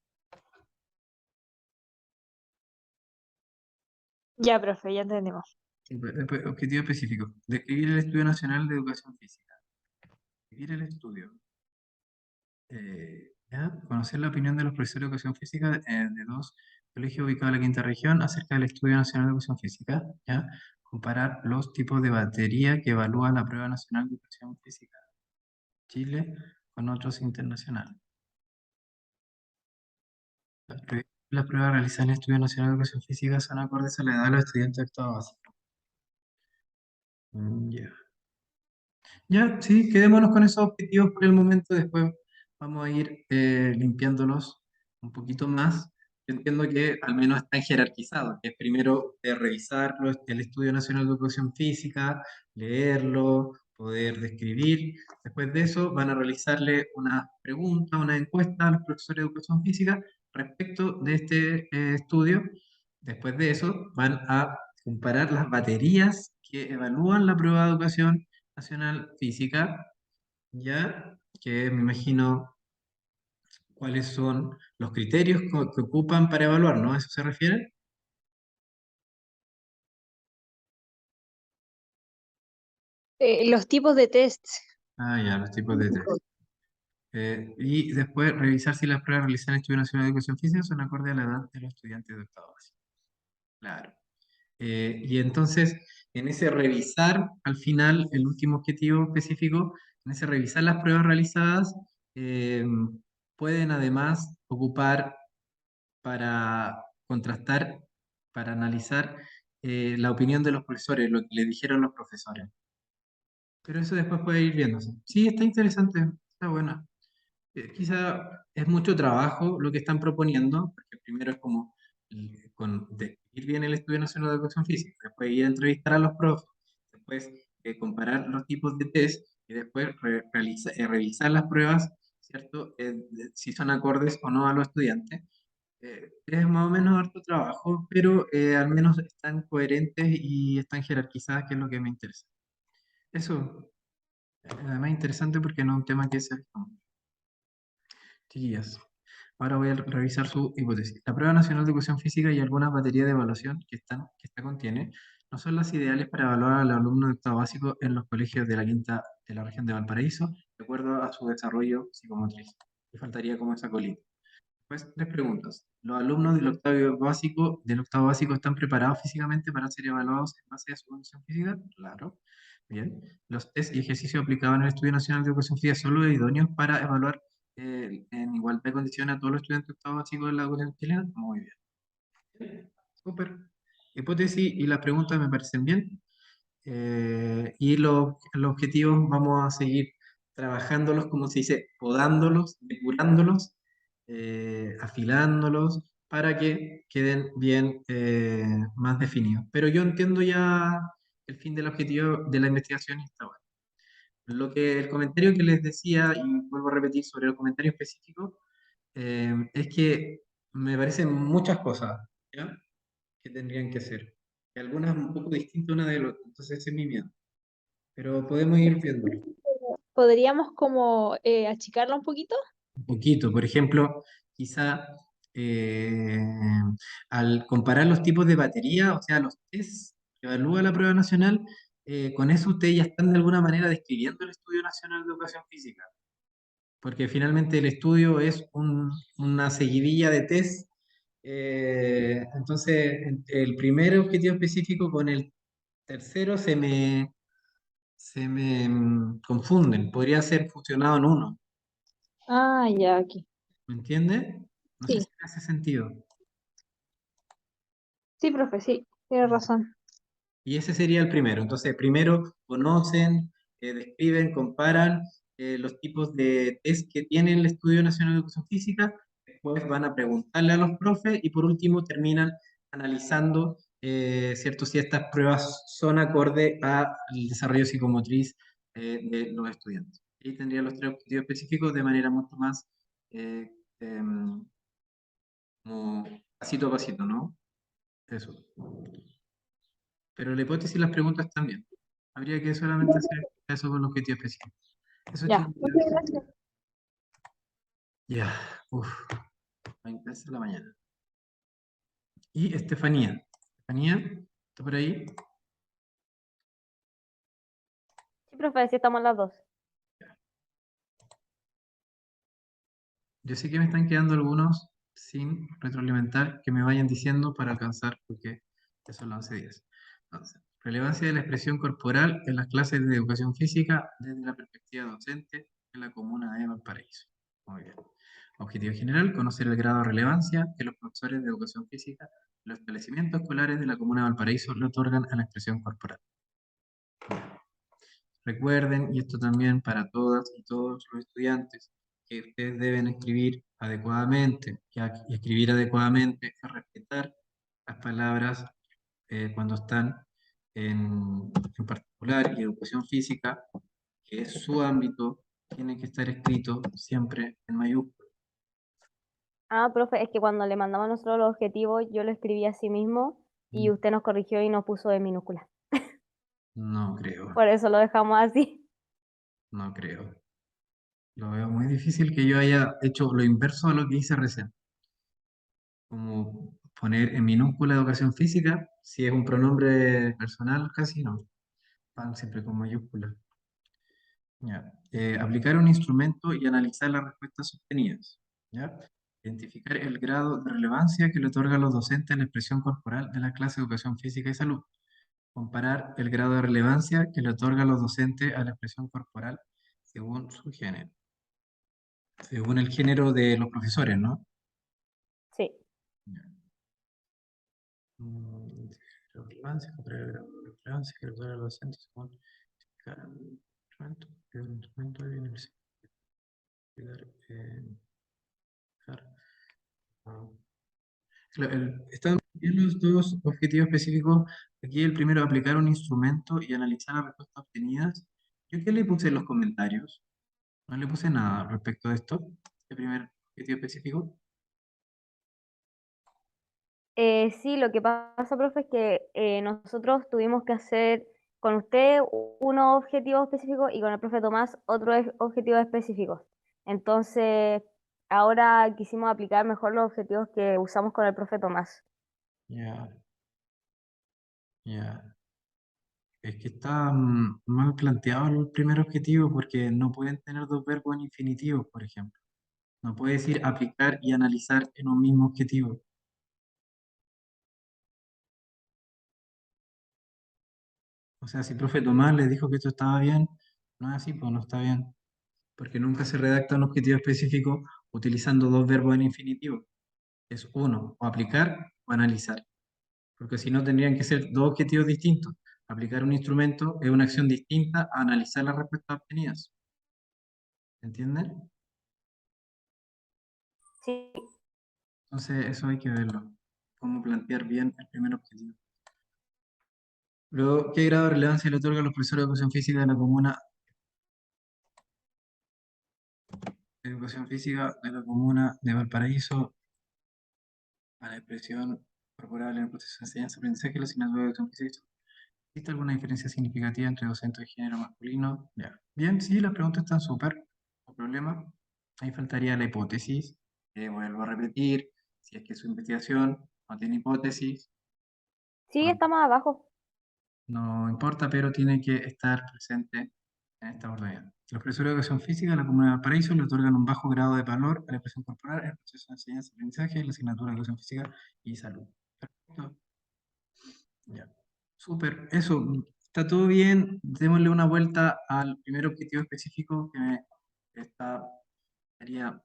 Speaker 8: Ya, profe, ya entendimos.
Speaker 1: Después, objetivo específico. Describir el Estudio Nacional de Educación Física. Describir el estudio. ¿Ya? Conocer la opinión de los profesores de Educación Física de dos colegios ubicados en la quinta región acerca del Estudio Nacional de Educación Física. ¿Ya? Comparar los tipos de batería que evalúa la Prueba Nacional de Educación Física Chile con otros internacionales. Las pruebas realizadas en el Estudio Nacional de Educación Física son acordes a la edad de los estudiantes de octavo básico. Ya. Ya, sí, quedémonos con esos objetivos por el momento. Después vamos a ir limpiándolos un poquito más. Yo entiendo que al menos están jerarquizados, que es primero revisarlo, el Estudio Nacional de Educación Física, leerlo, poder describir. Después de eso van a realizarle una pregunta, una encuesta a los profesores de Educación Física respecto de este estudio. Después de eso van a comparar las baterías que evalúan la prueba de educación Nacional Física, ya que me imagino cuáles son los criterios que ocupan para evaluar, ¿no? ¿A eso se refiere?
Speaker 8: Los tipos de test.
Speaker 1: Ah, ya, los tipos de test. Y después revisar si las pruebas realizadas en el Estudio Nacional de Educación Física son acorde a la edad de los estudiantes de octavo básico. Claro. Y entonces, en ese revisar, al final, el último objetivo específico, en ese revisar las pruebas realizadas, eh, pueden además ocupar para contrastar, para analizar la opinión de los profesores, lo que le dijeron los profesores. Pero eso después puede ir viéndose. Sí, está interesante, está buena. Quizá es mucho trabajo lo que están proponiendo, porque primero es como describir bien el Estudio Nacional de Educación Física, después ir a entrevistar a los profes, después comparar los tipos de test y después revisar las pruebas, ¿cierto? Si son acordes o no a los estudiantes. Es más o menos harto trabajo, pero al menos están coherentes y están jerarquizadas, que es lo que me interesa. Eso, además interesante porque no es un tema que se... Chiquillas, ahora voy a revisar su hipótesis. La prueba nacional de educación física y algunas baterías de evaluación que esta contiene no son las ideales para evaluar al alumno de octavo básico en los colegios de la quinta de la región de Valparaíso, de acuerdo a su desarrollo psicomotriz. Le faltaría como esa colita. Pues tres preguntas. ¿Los alumnos del octavo básico están preparados físicamente para ser evaluados en base a su condición física? Claro. Bien. ¿Los test y ejercicios aplicados en el Estudio Nacional de Educación Física son los idóneos para evaluar en igualdad de condiciones a todos los estudiantes de octavo básico de la educación chilena? Muy bien. Súper. Hipótesis y las preguntas me parecen bien. Y los objetivos vamos a seguir trabajándolos, como se dice, podándolos, depurándolos, afilándolos para que queden bien más definidos. Pero yo entiendo ya el fin del objetivo de la investigación y está bueno. El comentario que les decía, y vuelvo a repetir sobre el comentario específico, es que me parecen muchas cosas, ¿ya? Que tendrían que ser. Y algunas un poco distintas una de la otra, entonces ese es mi miedo. Pero podemos ir viéndolo.
Speaker 8: ¿Podríamos como achicarla un poquito?
Speaker 1: Un poquito. Por ejemplo, quizá eh, al comparar los tipos de batería, o sea, los test que evalúa la prueba nacional, con eso ustedes ya están de alguna manera describiendo el Estudio Nacional de Educación Física. Porque finalmente el estudio es una seguidilla de test. Entonces, el primer objetivo específico con el tercero se me confunden. Podría ser fusionado en uno.
Speaker 8: Ah, ya, aquí.
Speaker 1: ¿Me entiende? No sé
Speaker 8: Sí,
Speaker 1: si me hace sentido.
Speaker 8: sí, profe, sí, tiene razón.
Speaker 1: Y ese sería el primero. Entonces, primero conocen, describen, comparan los tipos de test que tiene el Estudio Nacional de Educación Física. Después van a preguntarle a los profes y por último terminan analizando, ¿cierto? Si estas pruebas son acorde al desarrollo psicomotriz de los estudiantes. Y tendría los tres objetivos específicos de manera mucho más eh, em, como pasito a pasito, ¿no? Eso. Pero la hipótesis y las preguntas también. Habría que solamente hacer eso con el objetivo específico. Eso,
Speaker 8: Ya,
Speaker 1: chicos.
Speaker 8: muchas gracias.
Speaker 1: Ya, uff, 20 de la mañana. Y Estefanía. Estefanía, ¿está por ahí?
Speaker 5: Sí, profe, sí estamos las dos.
Speaker 1: Yo sé que me están quedando algunos sin retroalimentar, que me vayan diciendo para alcanzar, porque eso son las 11:10. Entonces, relevancia de la expresión corporal en las clases de educación física desde la perspectiva docente en la comuna de Valparaíso. Muy bien. Objetivo general, conocer el grado de relevancia que los profesores de educación física en los establecimientos escolares de la comuna de Valparaíso le otorgan a la expresión corporal. Recuerden, y esto también para todas y todos los estudiantes, que ustedes deben escribir adecuadamente, y escribir adecuadamente es respetar las palabras cuando están en particular y educación física, que es su ámbito, tiene que estar escrito siempre en mayúsculas.
Speaker 5: Ah, profe, es que cuando le mandamos nosotros los objetivos, yo lo escribí así mismo y usted nos corrigió y nos puso en minúscula.
Speaker 1: No creo,
Speaker 5: Por eso lo dejamos así.
Speaker 1: no creo. Lo veo muy difícil que yo haya hecho lo inverso a lo que hice recién. Como poner en minúscula educación física, si es un pronombre personal, casi no. Van siempre con mayúscula. Ya. Aplicar un instrumento y analizar las respuestas obtenidas. ¿Ya? Identificar el grado de relevancia que le otorga a los docentes a la expresión corporal de la clase de educación física y salud. Comparar el grado de relevancia que le otorga a los docentes a la expresión corporal según su género. Según el género de los profesores, ¿no?
Speaker 5: Sí.
Speaker 1: Ya. Relevancia, comparar el grado de relevancia que le otorga a los docentes según cada instrumento, el instrumento de están bien los dos objetivos específicos. Aquí el primero, aplicar un instrumento y analizar las respuestas obtenidas. ¿Yo qué le puse en los comentarios? No le puse nada respecto de esto. El primer objetivo específico.
Speaker 5: Sí, lo que pasa, profe, es que nosotros tuvimos que hacer con usted unos objetivos específicos y con el profe Tomás otros objetivos específicos. Entonces, ahora quisimos aplicar mejor los objetivos que usamos con el profe Tomás.
Speaker 1: Ya, ya. Es que está mal planteado el primer objetivo porque no pueden tener dos verbos en infinitivos, por ejemplo. No puede decir aplicar y analizar en un mismo objetivo. O sea, si el profe Tomás le dijo que esto estaba bien, no es así, pues no está bien. Porque nunca se redacta un objetivo específico utilizando dos verbos en infinitivo. Es uno, o aplicar o analizar. Porque si no tendrían que ser dos objetivos distintos. Aplicar un instrumento es una acción distinta a analizar las respuestas obtenidas. ¿Entienden?
Speaker 5: Sí.
Speaker 1: Entonces eso hay que verlo. Cómo plantear bien el primer objetivo. Luego, ¿qué grado de relevancia le otorga a los profesores de educación física de la comuna de Valparaíso a la expresión corporal en el proceso de enseñanza-aprendizaje de la asignatura de educación física? ¿Existe alguna diferencia significativa entre docentes de género masculino? Ya. Bien, sí, las preguntas están súper, no hay problema. Ahí faltaría la hipótesis, que vuelvo a repetir, si es que su investigación no tiene hipótesis,
Speaker 5: Sí,
Speaker 1: no,
Speaker 5: está más abajo.
Speaker 1: no importa, pero tiene que estar presente en esta oportunidad. Los profesores de educación física de la Comuna de Valparaíso le otorgan un bajo grado de valor a la expresión corporal en el proceso de enseñanza-aprendizaje, la asignatura de educación física y salud. Perfecto. Ya. Súper, eso, está todo bien. Démosle una vuelta al primer objetivo específico que estaría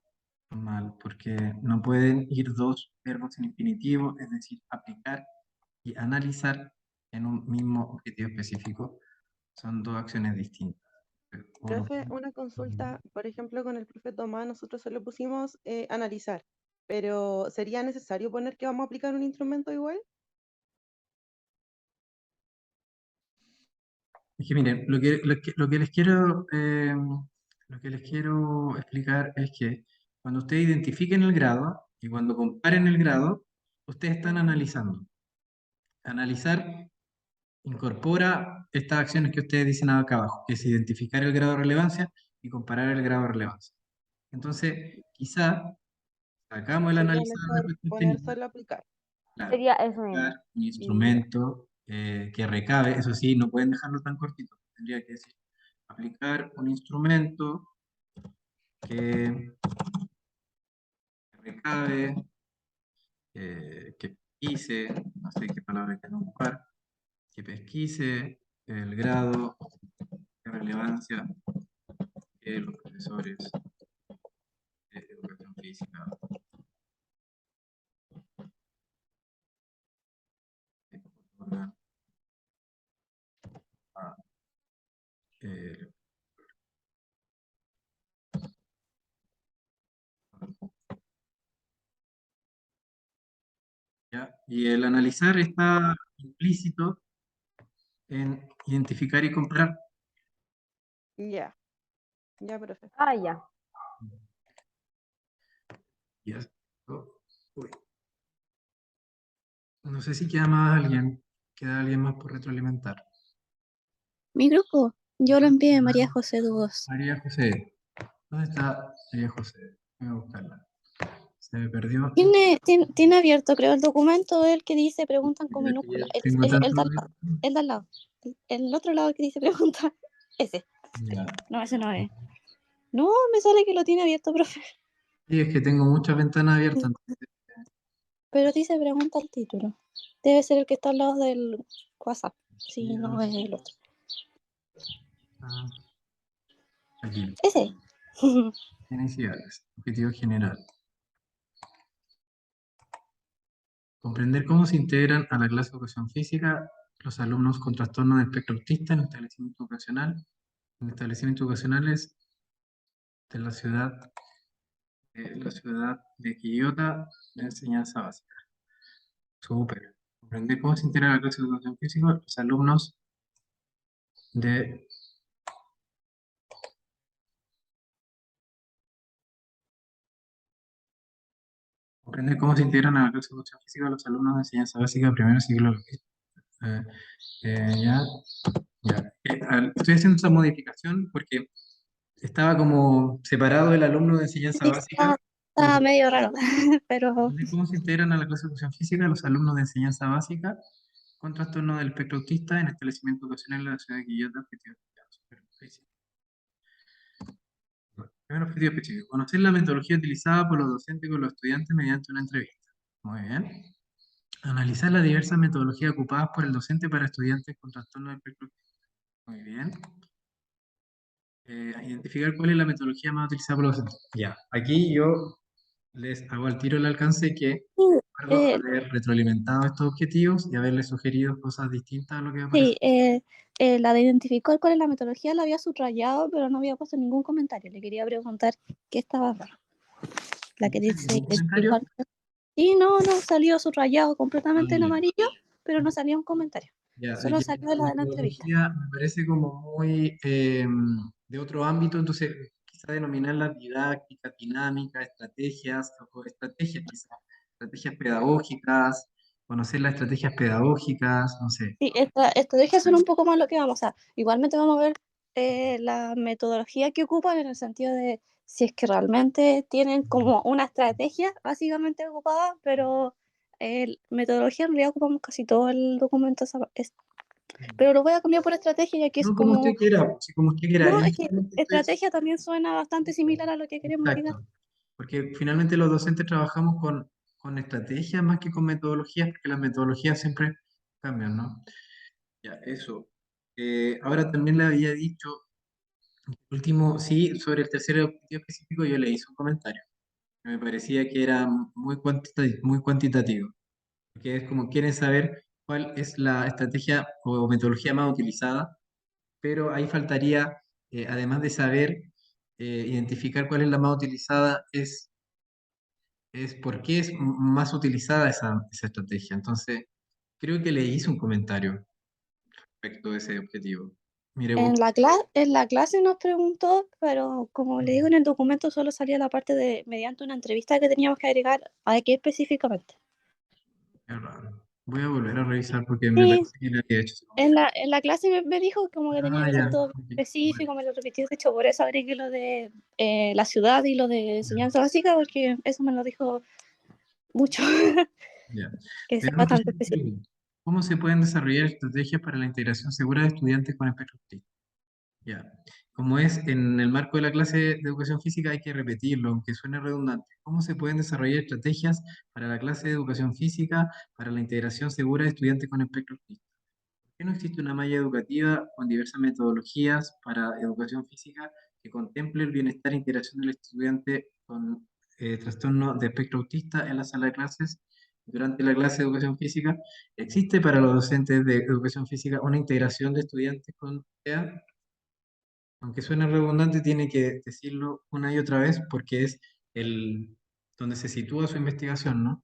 Speaker 1: mal, porque no pueden ir dos verbos en infinitivo, es decir, aplicar y analizar en un mismo objetivo específico. Son dos acciones distintas. Uno-
Speaker 13: Profe, una consulta, por ejemplo, con el profe Tomás, nosotros solo pusimos analizar, pero ¿sería necesario poner que vamos a aplicar un instrumento igual?
Speaker 1: Es que miren, lo que les quiero explicar es que cuando ustedes identifiquen el grado y cuando comparen el grado, ustedes están analizando. Analizar incorpora estas acciones que ustedes dicen acá abajo, que es identificar el grado de relevancia y comparar el grado de relevancia. Entonces, quizá sacamos el
Speaker 13: Sería
Speaker 1: análisis de la
Speaker 13: mejor
Speaker 1: respuesta
Speaker 13: poner
Speaker 1: obtenida,
Speaker 13: solo aplicar.
Speaker 1: claro,
Speaker 5: Sería eso mismo.
Speaker 1: aplicar un
Speaker 13: Ya.
Speaker 1: instrumento que recabe, eso sí, no pueden dejarlo tan cortito, tendría que decir, aplicar un instrumento que recabe, que pesquise, no sé qué palabra quiero ocupar, que pesquise el grado de relevancia que los profesores de educación física otorgan a, eh, ¿ya? Y el analizar está implícito en identificar y comparar.
Speaker 13: Ya, ya, profe.
Speaker 5: Ah, ya.
Speaker 1: Ya. Uy. No sé si queda más alguien, queda alguien más por retroalimentar.
Speaker 10: Mi grupo, yo lo envié a María José Dubos.
Speaker 1: María José. ¿Dónde está María José? Voy a buscarla. Se me perdió.
Speaker 10: Tiene abierto, creo, el documento, el que dice preguntan con
Speaker 1: Mira que
Speaker 10: minúscula.
Speaker 1: ya tengo tanto.
Speaker 10: El de al lado. El otro lado que dice pregunta. Ese.
Speaker 1: Ya.
Speaker 10: No, ese no es. No, me sale que lo tiene abierto, profe.
Speaker 1: Sí, es que tengo muchas ventanas abiertas.
Speaker 10: Pero dice pregunta al título. Debe ser el que está al lado del WhatsApp. Si no es el otro.
Speaker 1: Ah, aquí.
Speaker 10: Ese.
Speaker 1: Iniciales. Objetivo general. Comprender cómo se integran a la clase de educación física los alumnos con trastorno del espectro autista en establecimiento educacional, en establecimientos educacionales de la ciudad de Quillota de enseñanza básica. Súper. Comprender cómo se integra la clase de educación física los alumnos de comprender cómo se integran a la clase de educación física los alumnos de enseñanza básica primero ciclo. Ya, ya. Estoy haciendo esa modificación porque estaba como separado el alumno de enseñanza básica.
Speaker 10: Está medio raro, pero
Speaker 1: Comprender cómo se integran a la clase de educación física los alumnos de enseñanza básica con trastorno del espectro autista en establecimiento educacional en la ciudad de Quillota. Primer objetivo específico. Conocer la metodología utilizada por los docentes con los estudiantes mediante una entrevista. Muy bien. Analizar las diversas metodologías ocupadas por el docente para estudiantes con trastorno del espectro autista. Muy bien. Identificar cuál es la metodología más utilizada por los docentes. Ya, aquí yo les hago al tiro el alcance que recuerdo haber retroalimentado estos objetivos y haberles sugerido cosas distintas a lo que aparece.
Speaker 10: sí, la de identificar cuál es la metodología la había subrayado, pero no había puesto ningún comentario. Le quería preguntar qué estaba raro. La que dice identificar. Sí, no, salió subrayado completamente en amarillo, pero no salía un comentario.
Speaker 1: Ya,
Speaker 10: Solo
Speaker 1: es que
Speaker 10: salió la de la entrevista.
Speaker 1: me parece como muy de otro ámbito, entonces quizá denominarla didáctica, dinámica, estrategias, o estrategias quizás, estrategias pedagógicas, conocer las estrategias pedagógicas, no sé.
Speaker 10: Sí, estrategias son un poco más lo que vamos a. Igualmente vamos a ver la metodología que ocupan en el sentido de si es que realmente tienen como una estrategia básicamente ocupada, pero metodología en realidad ocupamos casi todo el documento. Pero lo voy a cambiar por estrategia ya que es
Speaker 1: No, como usted quiera, sí, como usted quiera.
Speaker 10: No, es que estrategia también suena bastante similar a lo que queremos llegar.
Speaker 1: Exacto, porque finalmente los docentes trabajamos con estrategias más que con metodologías, porque las metodologías siempre cambian, ¿no? Ya, eso. Ahora también le había dicho, último, sí, sobre el tercer objetivo específico yo le hice un comentario, que me parecía que era muy cuantitativo, porque es como quieren saber cuál es la estrategia o metodología más utilizada, pero ahí faltaría, además de saber identificar cuál es la más utilizada, es por qué es más utilizada esa estrategia. Entonces, creo que le hice un comentario respecto de ese objetivo. Mire,
Speaker 10: En la clase nos preguntó, pero como le digo en el documento solo salía la parte de mediante una entrevista que teníamos que agregar a qué específicamente.
Speaker 1: es raro. Voy a volver a revisar porque me parece que le había hecho ese comentario.
Speaker 10: En la clase me dijo como que tenía que ser
Speaker 1: Ya.
Speaker 10: todo específico, me lo repitió, de hecho por eso agregué lo de la ciudad y lo de enseñanza básica, porque eso me lo dijo mucho,
Speaker 1: Ya.
Speaker 10: que sea
Speaker 1: Veamos
Speaker 10: bastante
Speaker 1: entonces,
Speaker 10: específico.
Speaker 1: ¿cómo se pueden desarrollar estrategias para la integración segura de estudiantes con espectro autista? Ya. Como es en el marco de la clase de educación física, hay que repetirlo, aunque suene redundante. ¿Cómo se pueden desarrollar estrategias para la clase de educación física para la integración segura de estudiantes con espectro autista? ¿Por qué no existe una malla educativa con diversas metodologías para educación física que contemple el bienestar e integración del estudiante con trastorno de espectro autista en la sala de clases durante la clase de educación física? ¿Existe para los docentes de educación física una integración de estudiantes con TEA? Aunque suene redundante, tiene que decirlo una y otra vez porque es donde se sitúa su investigación, ¿no?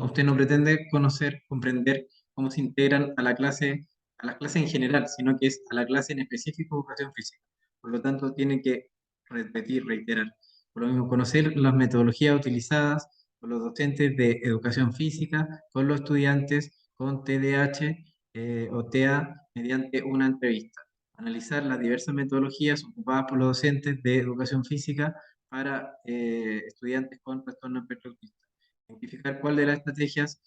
Speaker 1: Usted no pretende conocer, comprender cómo se integran a la clase en general, sino que es a la clase en específico de educación física. Por lo tanto, tiene que repetir, reiterar. Por lo mismo, conocer las metodologías utilizadas por los docentes de educación física, con los estudiantes con TDAH o TEA mediante una entrevista. analizar las diversas metodologías ocupadas por los docentes de educación física para estudiantes con trastorno espectro autista. Identificar cuál de las estrategias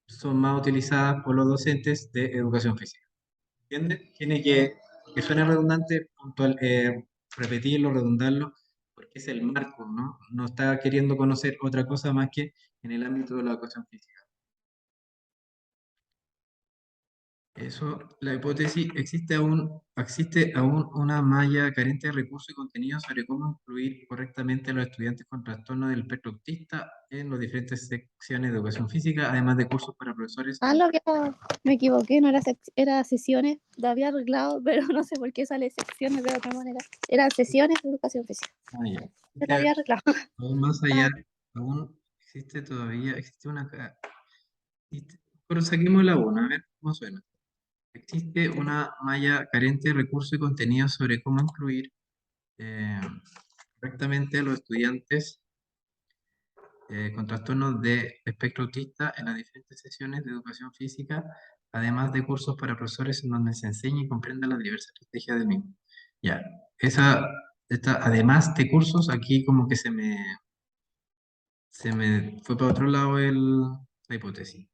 Speaker 1: son más utilizadas por los docentes de educación física. ¿Entiendes? Tiene que suene redundante, repetirlo, redundarlo, porque es el marco, ¿no? No está queriendo conocer otra cosa más que en el ámbito de la educación física. Eso, la hipótesis, existe aún una malla carente de recursos y contenidos sobre cómo incluir correctamente a los estudiantes con trastorno del espectro autista en las diferentes secciones de educación física, además de cursos para profesores.
Speaker 10: Ah, lo que me equivoqué, no era, era sesiones, lo había arreglado, pero no sé por qué sale secciones de otra manera. Eran sesiones de educación física.
Speaker 1: Ah, ya.
Speaker 10: Lo había arreglado.
Speaker 1: Aún más allá, aún existe una... Pero saquemos la una, a ver cómo suena. Existe una malla carente de recursos y contenidos sobre cómo incluir correctamente a los estudiantes con trastornos de espectro autista en las diferentes sesiones de educación física, además de cursos para profesores en donde se enseñe y comprenda las diversas estrategias del mismo. Ya, además de cursos, aquí como que se me fue para otro lado la hipótesis.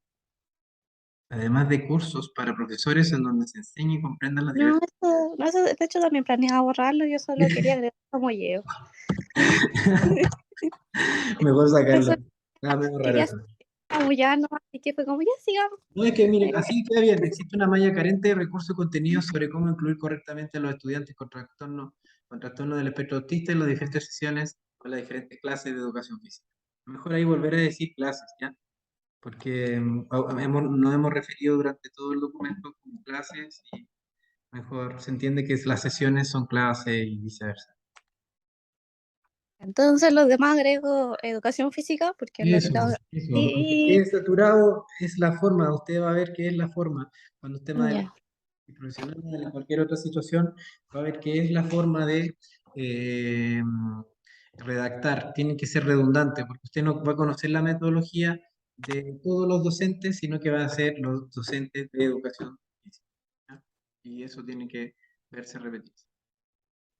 Speaker 1: Además de cursos para profesores en donde se enseñe y comprenda las
Speaker 10: No,
Speaker 1: diversas...
Speaker 10: eso, de hecho también planeaba borrarlo, yo solo quería agregar como llevo.
Speaker 1: Mejor sacarlo.
Speaker 10: Eso
Speaker 1: Déjame borrar
Speaker 10: quería
Speaker 1: eso.
Speaker 10: no, así que fue como ya sigamos.
Speaker 1: No, es que miren, así queda bien. Existe una malla carente de recursos y contenidos sobre cómo incluir correctamente a los estudiantes con trastorno del espectro autista en las diferentes sesiones o las diferentes clases de educación física. Mejor ahí volver a decir clases, ¿ya? Porque nos hemos referido durante todo el documento como clases y mejor se entiende que las sesiones son clases y viceversa.
Speaker 10: Entonces los demás agrego educación física, porque lo
Speaker 1: Eso,
Speaker 10: tengo.
Speaker 1: eso. Aunque
Speaker 10: Y
Speaker 1: quede saturado, es la forma. Usted va a ver qué es la forma. Cuando esté más
Speaker 10: ya.
Speaker 1: y profesional en cualquier otra situación, va a ver qué es la forma de eh, redactar. Tiene que ser redundante, porque usted no va a conocer la metodología de todos los docentes, sino que va a ser los docentes de educación física, ¿ya? Y eso tiene que verse repetido.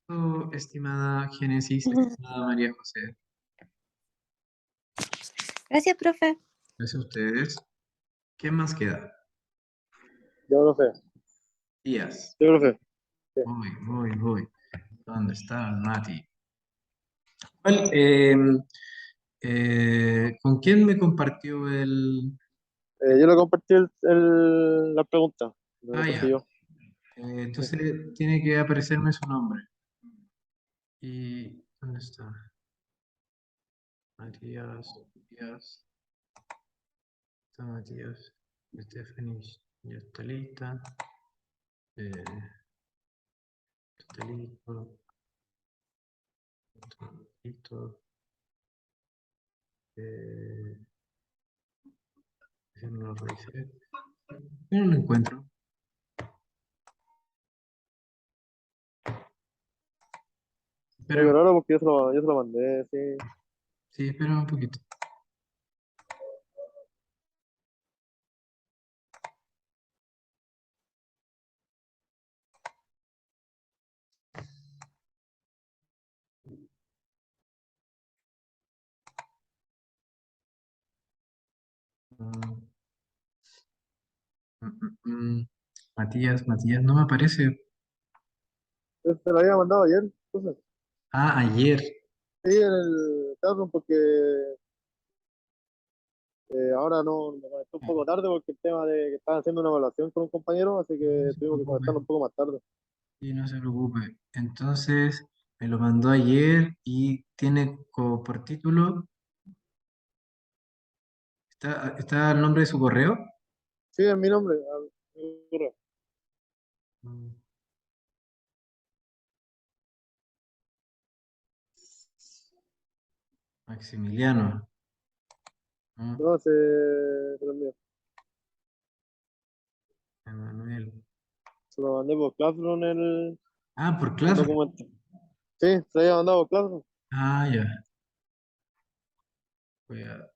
Speaker 1: Oh, estimada Génesis, estimada María José,
Speaker 10: Gracias, profe.
Speaker 1: gracias a ustedes. ¿Qué más queda?
Speaker 4: Yo, profe.
Speaker 1: Díaz.
Speaker 4: Yo, profe.
Speaker 1: Voy. ¿Dónde está el Mati? ¿Cuál, ¿con quién me compartió el...?
Speaker 4: Yo le compartí la pregunta.
Speaker 1: Ah,
Speaker 4: Entonces
Speaker 1: ya.
Speaker 4: yo.
Speaker 1: Entonces tiene que aparecerme su nombre. ¿Y dónde está? Matías. Está Matías. Stephanie ya está lista. Está listo. Está listo. No lo revisé. No lo encuentro.
Speaker 4: Pero
Speaker 1: Pero,
Speaker 4: raro porque yo se lo mandé, sí.
Speaker 1: sí, espera un poquito. Mm, Matías, no me aparece.
Speaker 4: Yo se lo había mandado ayer. Entonces,
Speaker 1: Ah, ayer.
Speaker 4: sí, en el Classroom porque ahora me conecté un poco tarde porque el tema de que estaban haciendo una evaluación con un compañero, así
Speaker 1: No
Speaker 4: que
Speaker 1: se
Speaker 4: tuvimos que
Speaker 1: preocupe.
Speaker 4: conectarnos un poco más tarde.
Speaker 1: Sí, no se preocupe. Entonces, me lo mandó ayer y tiene por título, ¿está el nombre de su correo?
Speaker 4: Sí, es mi nombre. Mi correo.
Speaker 1: Mm, Maximiliano. ¿No?
Speaker 4: No, se lo envié.
Speaker 1: Emanuel.
Speaker 4: Se lo mandé por Classroom
Speaker 1: Ah, por
Speaker 4: el
Speaker 1: clase.
Speaker 4: documento. Sí, se lo había mandado por Classroom.
Speaker 1: Ah, ya. Voy a-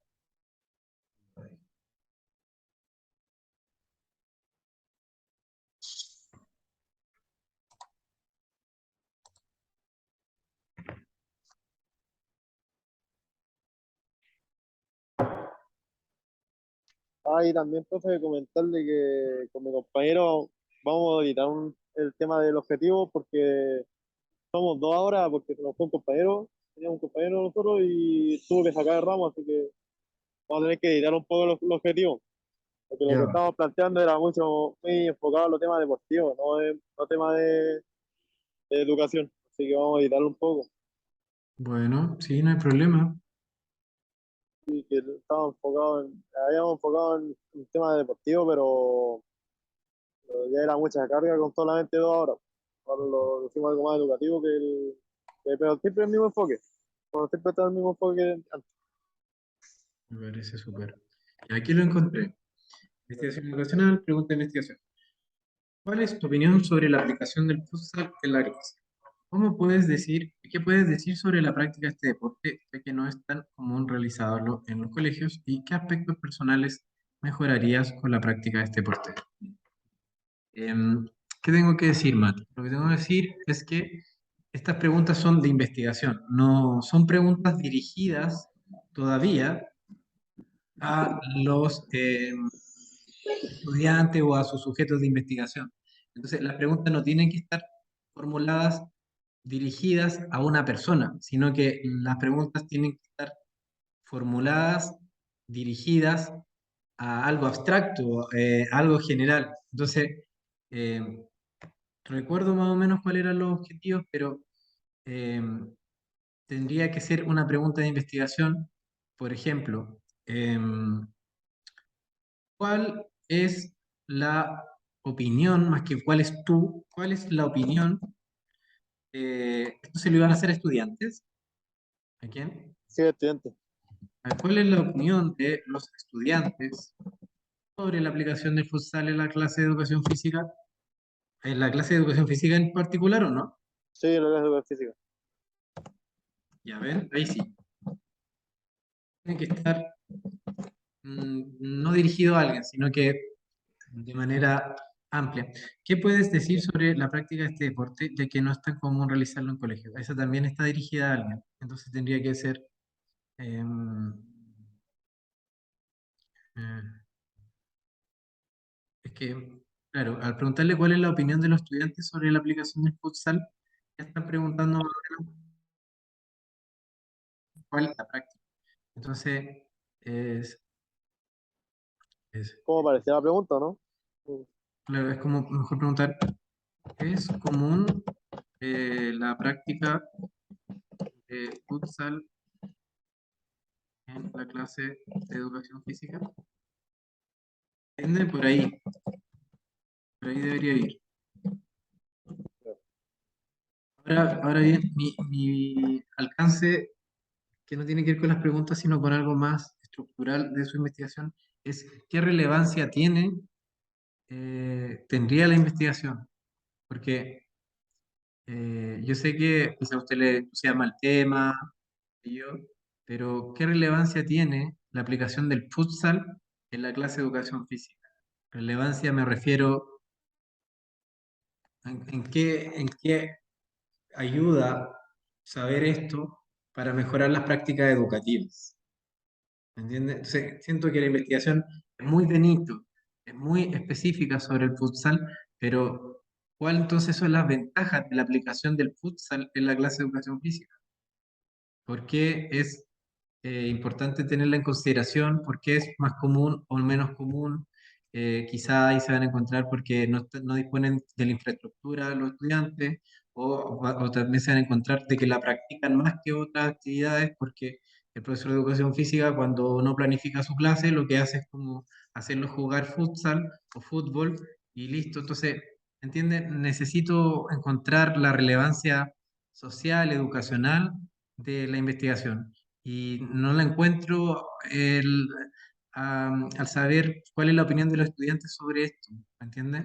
Speaker 4: Y también, profe, comentarle que con mi compañero vamos a editar el tema del objetivo porque somos dos ahora, porque se nos fue un compañero, teníamos un compañero nosotros y tuvo que sacar el ramo, así que vamos a tener que editar un poco el objetivo, porque lo que
Speaker 1: Ya.
Speaker 4: estábamos planteando era muy enfocado en los temas deportivos, no temas de educación, así que vamos a editarlo un poco.
Speaker 1: Bueno, sí, no hay problema.
Speaker 4: Y que habíamos enfocado en temas deportivos, pero ya era mucha carga con solamente dos horas. Ahora lo hicimos algo más educativo pero siempre el mismo enfoque. Bueno, siempre está el mismo enfoque que antes.
Speaker 1: Me parece súper. Y aquí lo encontré. Investigación educacional, pregunta de investigación. ¿Cuál es tu opinión sobre la aplicación del futsal en la clase? ¿Qué puedes decir sobre la práctica de este deporte, ya que no es tan común realizarlo en los colegios? ¿Y qué aspectos personales mejorarías con la práctica de este deporte? ¿Qué tengo que decir, Matt? Lo que tengo que decir es que estas preguntas son de investigación, no son preguntas dirigidas todavía a los estudiantes o a sus sujetos de investigación. Entonces, las preguntas no tienen que estar formuladas dirigidas a una persona, sino que las preguntas tienen que estar formuladas, dirigidas a algo abstracto, algo general. Entonces, eh, recuerdo más o menos cuáles eran los objetivos, pero eh, tendría que ser una pregunta de investigación. Por ejemplo, ¿cuál es la opinión, más que cuál es la opinión? Esto se lo iban a hacer a estudiantes. ¿A quién?
Speaker 4: Sí, estudiante.
Speaker 1: ¿Cuál es la opinión de los estudiantes sobre la aplicación del futsal en la clase de educación física? ¿En la clase de educación física en particular o no?
Speaker 4: Sí, lo que es educación física.
Speaker 1: Ya ven, ahí sí. Tiene que estar no dirigido a alguien, sino que de manera amplia. ¿Qué puedes decir sobre la práctica de este deporte, ya que no es tan común realizarlo en colegios? Esa también está dirigida a alguien, entonces tendría que ser... em, eh, es que, claro, al preguntarle cuál es la opinión de los estudiantes sobre la aplicación del futsal, ya están preguntando más o menos cuál es la práctica. Entonces, es, es,
Speaker 4: ¿Cómo parecía la pregunta, no?
Speaker 1: claro, es como mejor preguntar, ¿es común la práctica de futsal en la clase de educación física? ¿Entienden? Por ahí debería ir. Ahora bien, mi alcance, que no tiene que ver con las preguntas, sino con algo más estructural de su investigación, es qué relevancia tendría la investigación. Porque yo sé que quizá a usted le entusiasma el tema, y yo, pero ¿qué relevancia tiene la aplicación del futsal en la clase de educación física? Relevancia me refiero en qué ayuda saber esto para mejorar las prácticas educativas. ¿Me entiende? Entonces, siento que la investigación es muy de nicho, es muy específica sobre el futsal, pero ¿cuál entonces son las ventajas de la aplicación del futsal en la clase de educación física? ¿Por qué es importante tenerla en consideración? ¿Por qué es más común o menos común? Quizá ahí se van a encontrar porque no disponen de la infraestructura los estudiantes, o también se van a encontrar de que la practican más que otras actividades, porque el profesor de educación física, cuando no planifica su clase, lo que hace es como hacerlos jugar futsal o fútbol y listo. Entonces, ¿entienden? Necesito encontrar la relevancia social, educacional de la investigación y no la encuentro al saber cuál es la opinión de los estudiantes sobre esto, ¿me entiendes?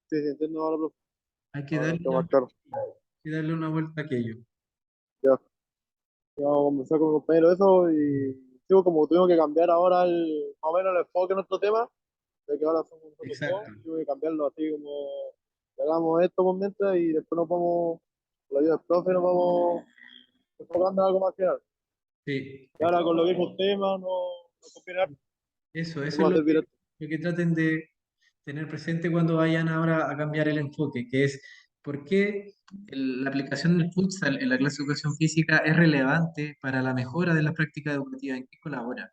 Speaker 4: Sí, sí, entiendo ahora, profe.
Speaker 1: Hay que
Speaker 4: Ahora
Speaker 1: darle
Speaker 4: está
Speaker 1: una,
Speaker 4: más claro.
Speaker 1: hay que darle una vuelta a aquello.
Speaker 4: Ya, ya vamos a conversar con el compañero eso y digo, como tuvimos que cambiar ahora más o menos el enfoque de nuestro tema, de que ahora somos nosotros dos,
Speaker 1: Exacto.
Speaker 4: tuve que cambiarlo así como que hagamos esto por mientras y después nos vamos, con la ayuda del profe, nos vamos enfocando en algo más general.
Speaker 1: Sí,
Speaker 4: Y ahora con lo que es un tema, no conviene harto.
Speaker 1: Eso es
Speaker 4: Vamos a terminar.
Speaker 1: lo que traten de tener presente cuando vayan ahora a cambiar el enfoque, que es por qué la aplicación del futsal en la clase de educación física es relevante para la mejora de la práctica educativa, en qué colabora.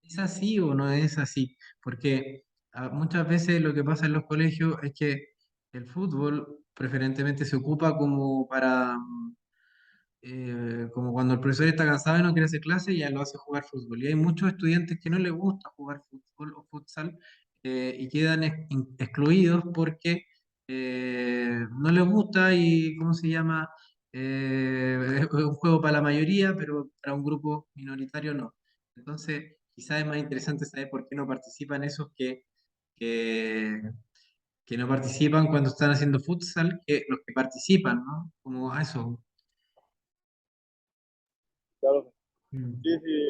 Speaker 1: ¿Es así o no es así? Porque muchas veces lo que pasa en los colegios es que el fútbol preferentemente se ocupa como para, como cuando el profesor está cansado y no quiere hacer clase, ya lo hace jugar fútbol. Y hay muchos estudiantes que no les gusta jugar fútbol o futsal y quedan excluidos porque no les gusta y, ¿cómo se llama? Es un juego para la mayoría, pero para un grupo minoritario no. Entonces, quizás es más interesante saber por qué no participan esos que, que no participan cuando están haciendo futsal, que los que participan, ¿no? Como a eso.
Speaker 4: Claro.
Speaker 1: Mm.
Speaker 4: Sí, sí,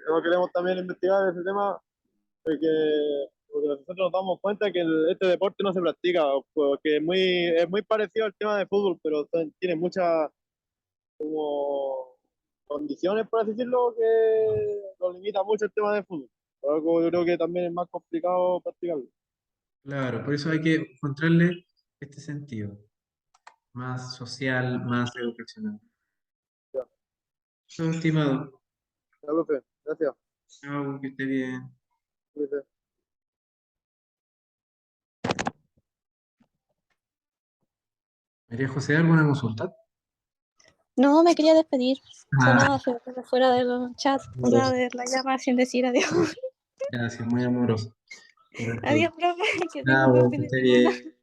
Speaker 4: no queremos también investigar ese tema porque nosotros nos damos cuenta que este deporte no se practica, porque es muy parecido al tema de fútbol, pero tiene muchas como condiciones, por así decirlo, que nos limita mucho el tema de fútbol. Por algo yo creo que también es más complicado practicarlo.
Speaker 1: Claro, por eso hay que encontrarle este sentido, más social, más educacional.
Speaker 4: Ya,
Speaker 1: Todo estimado.
Speaker 4: ya, profe, gracias.
Speaker 1: Chao, que esté bien.
Speaker 4: Cuídese.
Speaker 1: María José, ¿alguna consulta?
Speaker 10: No, me quería despedir.
Speaker 1: Ah,
Speaker 10: Sonaba feo que me fuera del chat, o sea,
Speaker 1: amoroso.
Speaker 10: de la llama sin decir adiós.
Speaker 1: Gracias, muy amoroso.
Speaker 10: Adiós, profe, que tenga un buen
Speaker 1: Chao, que
Speaker 10: fin de
Speaker 1: esté
Speaker 10: semana.
Speaker 1: bien.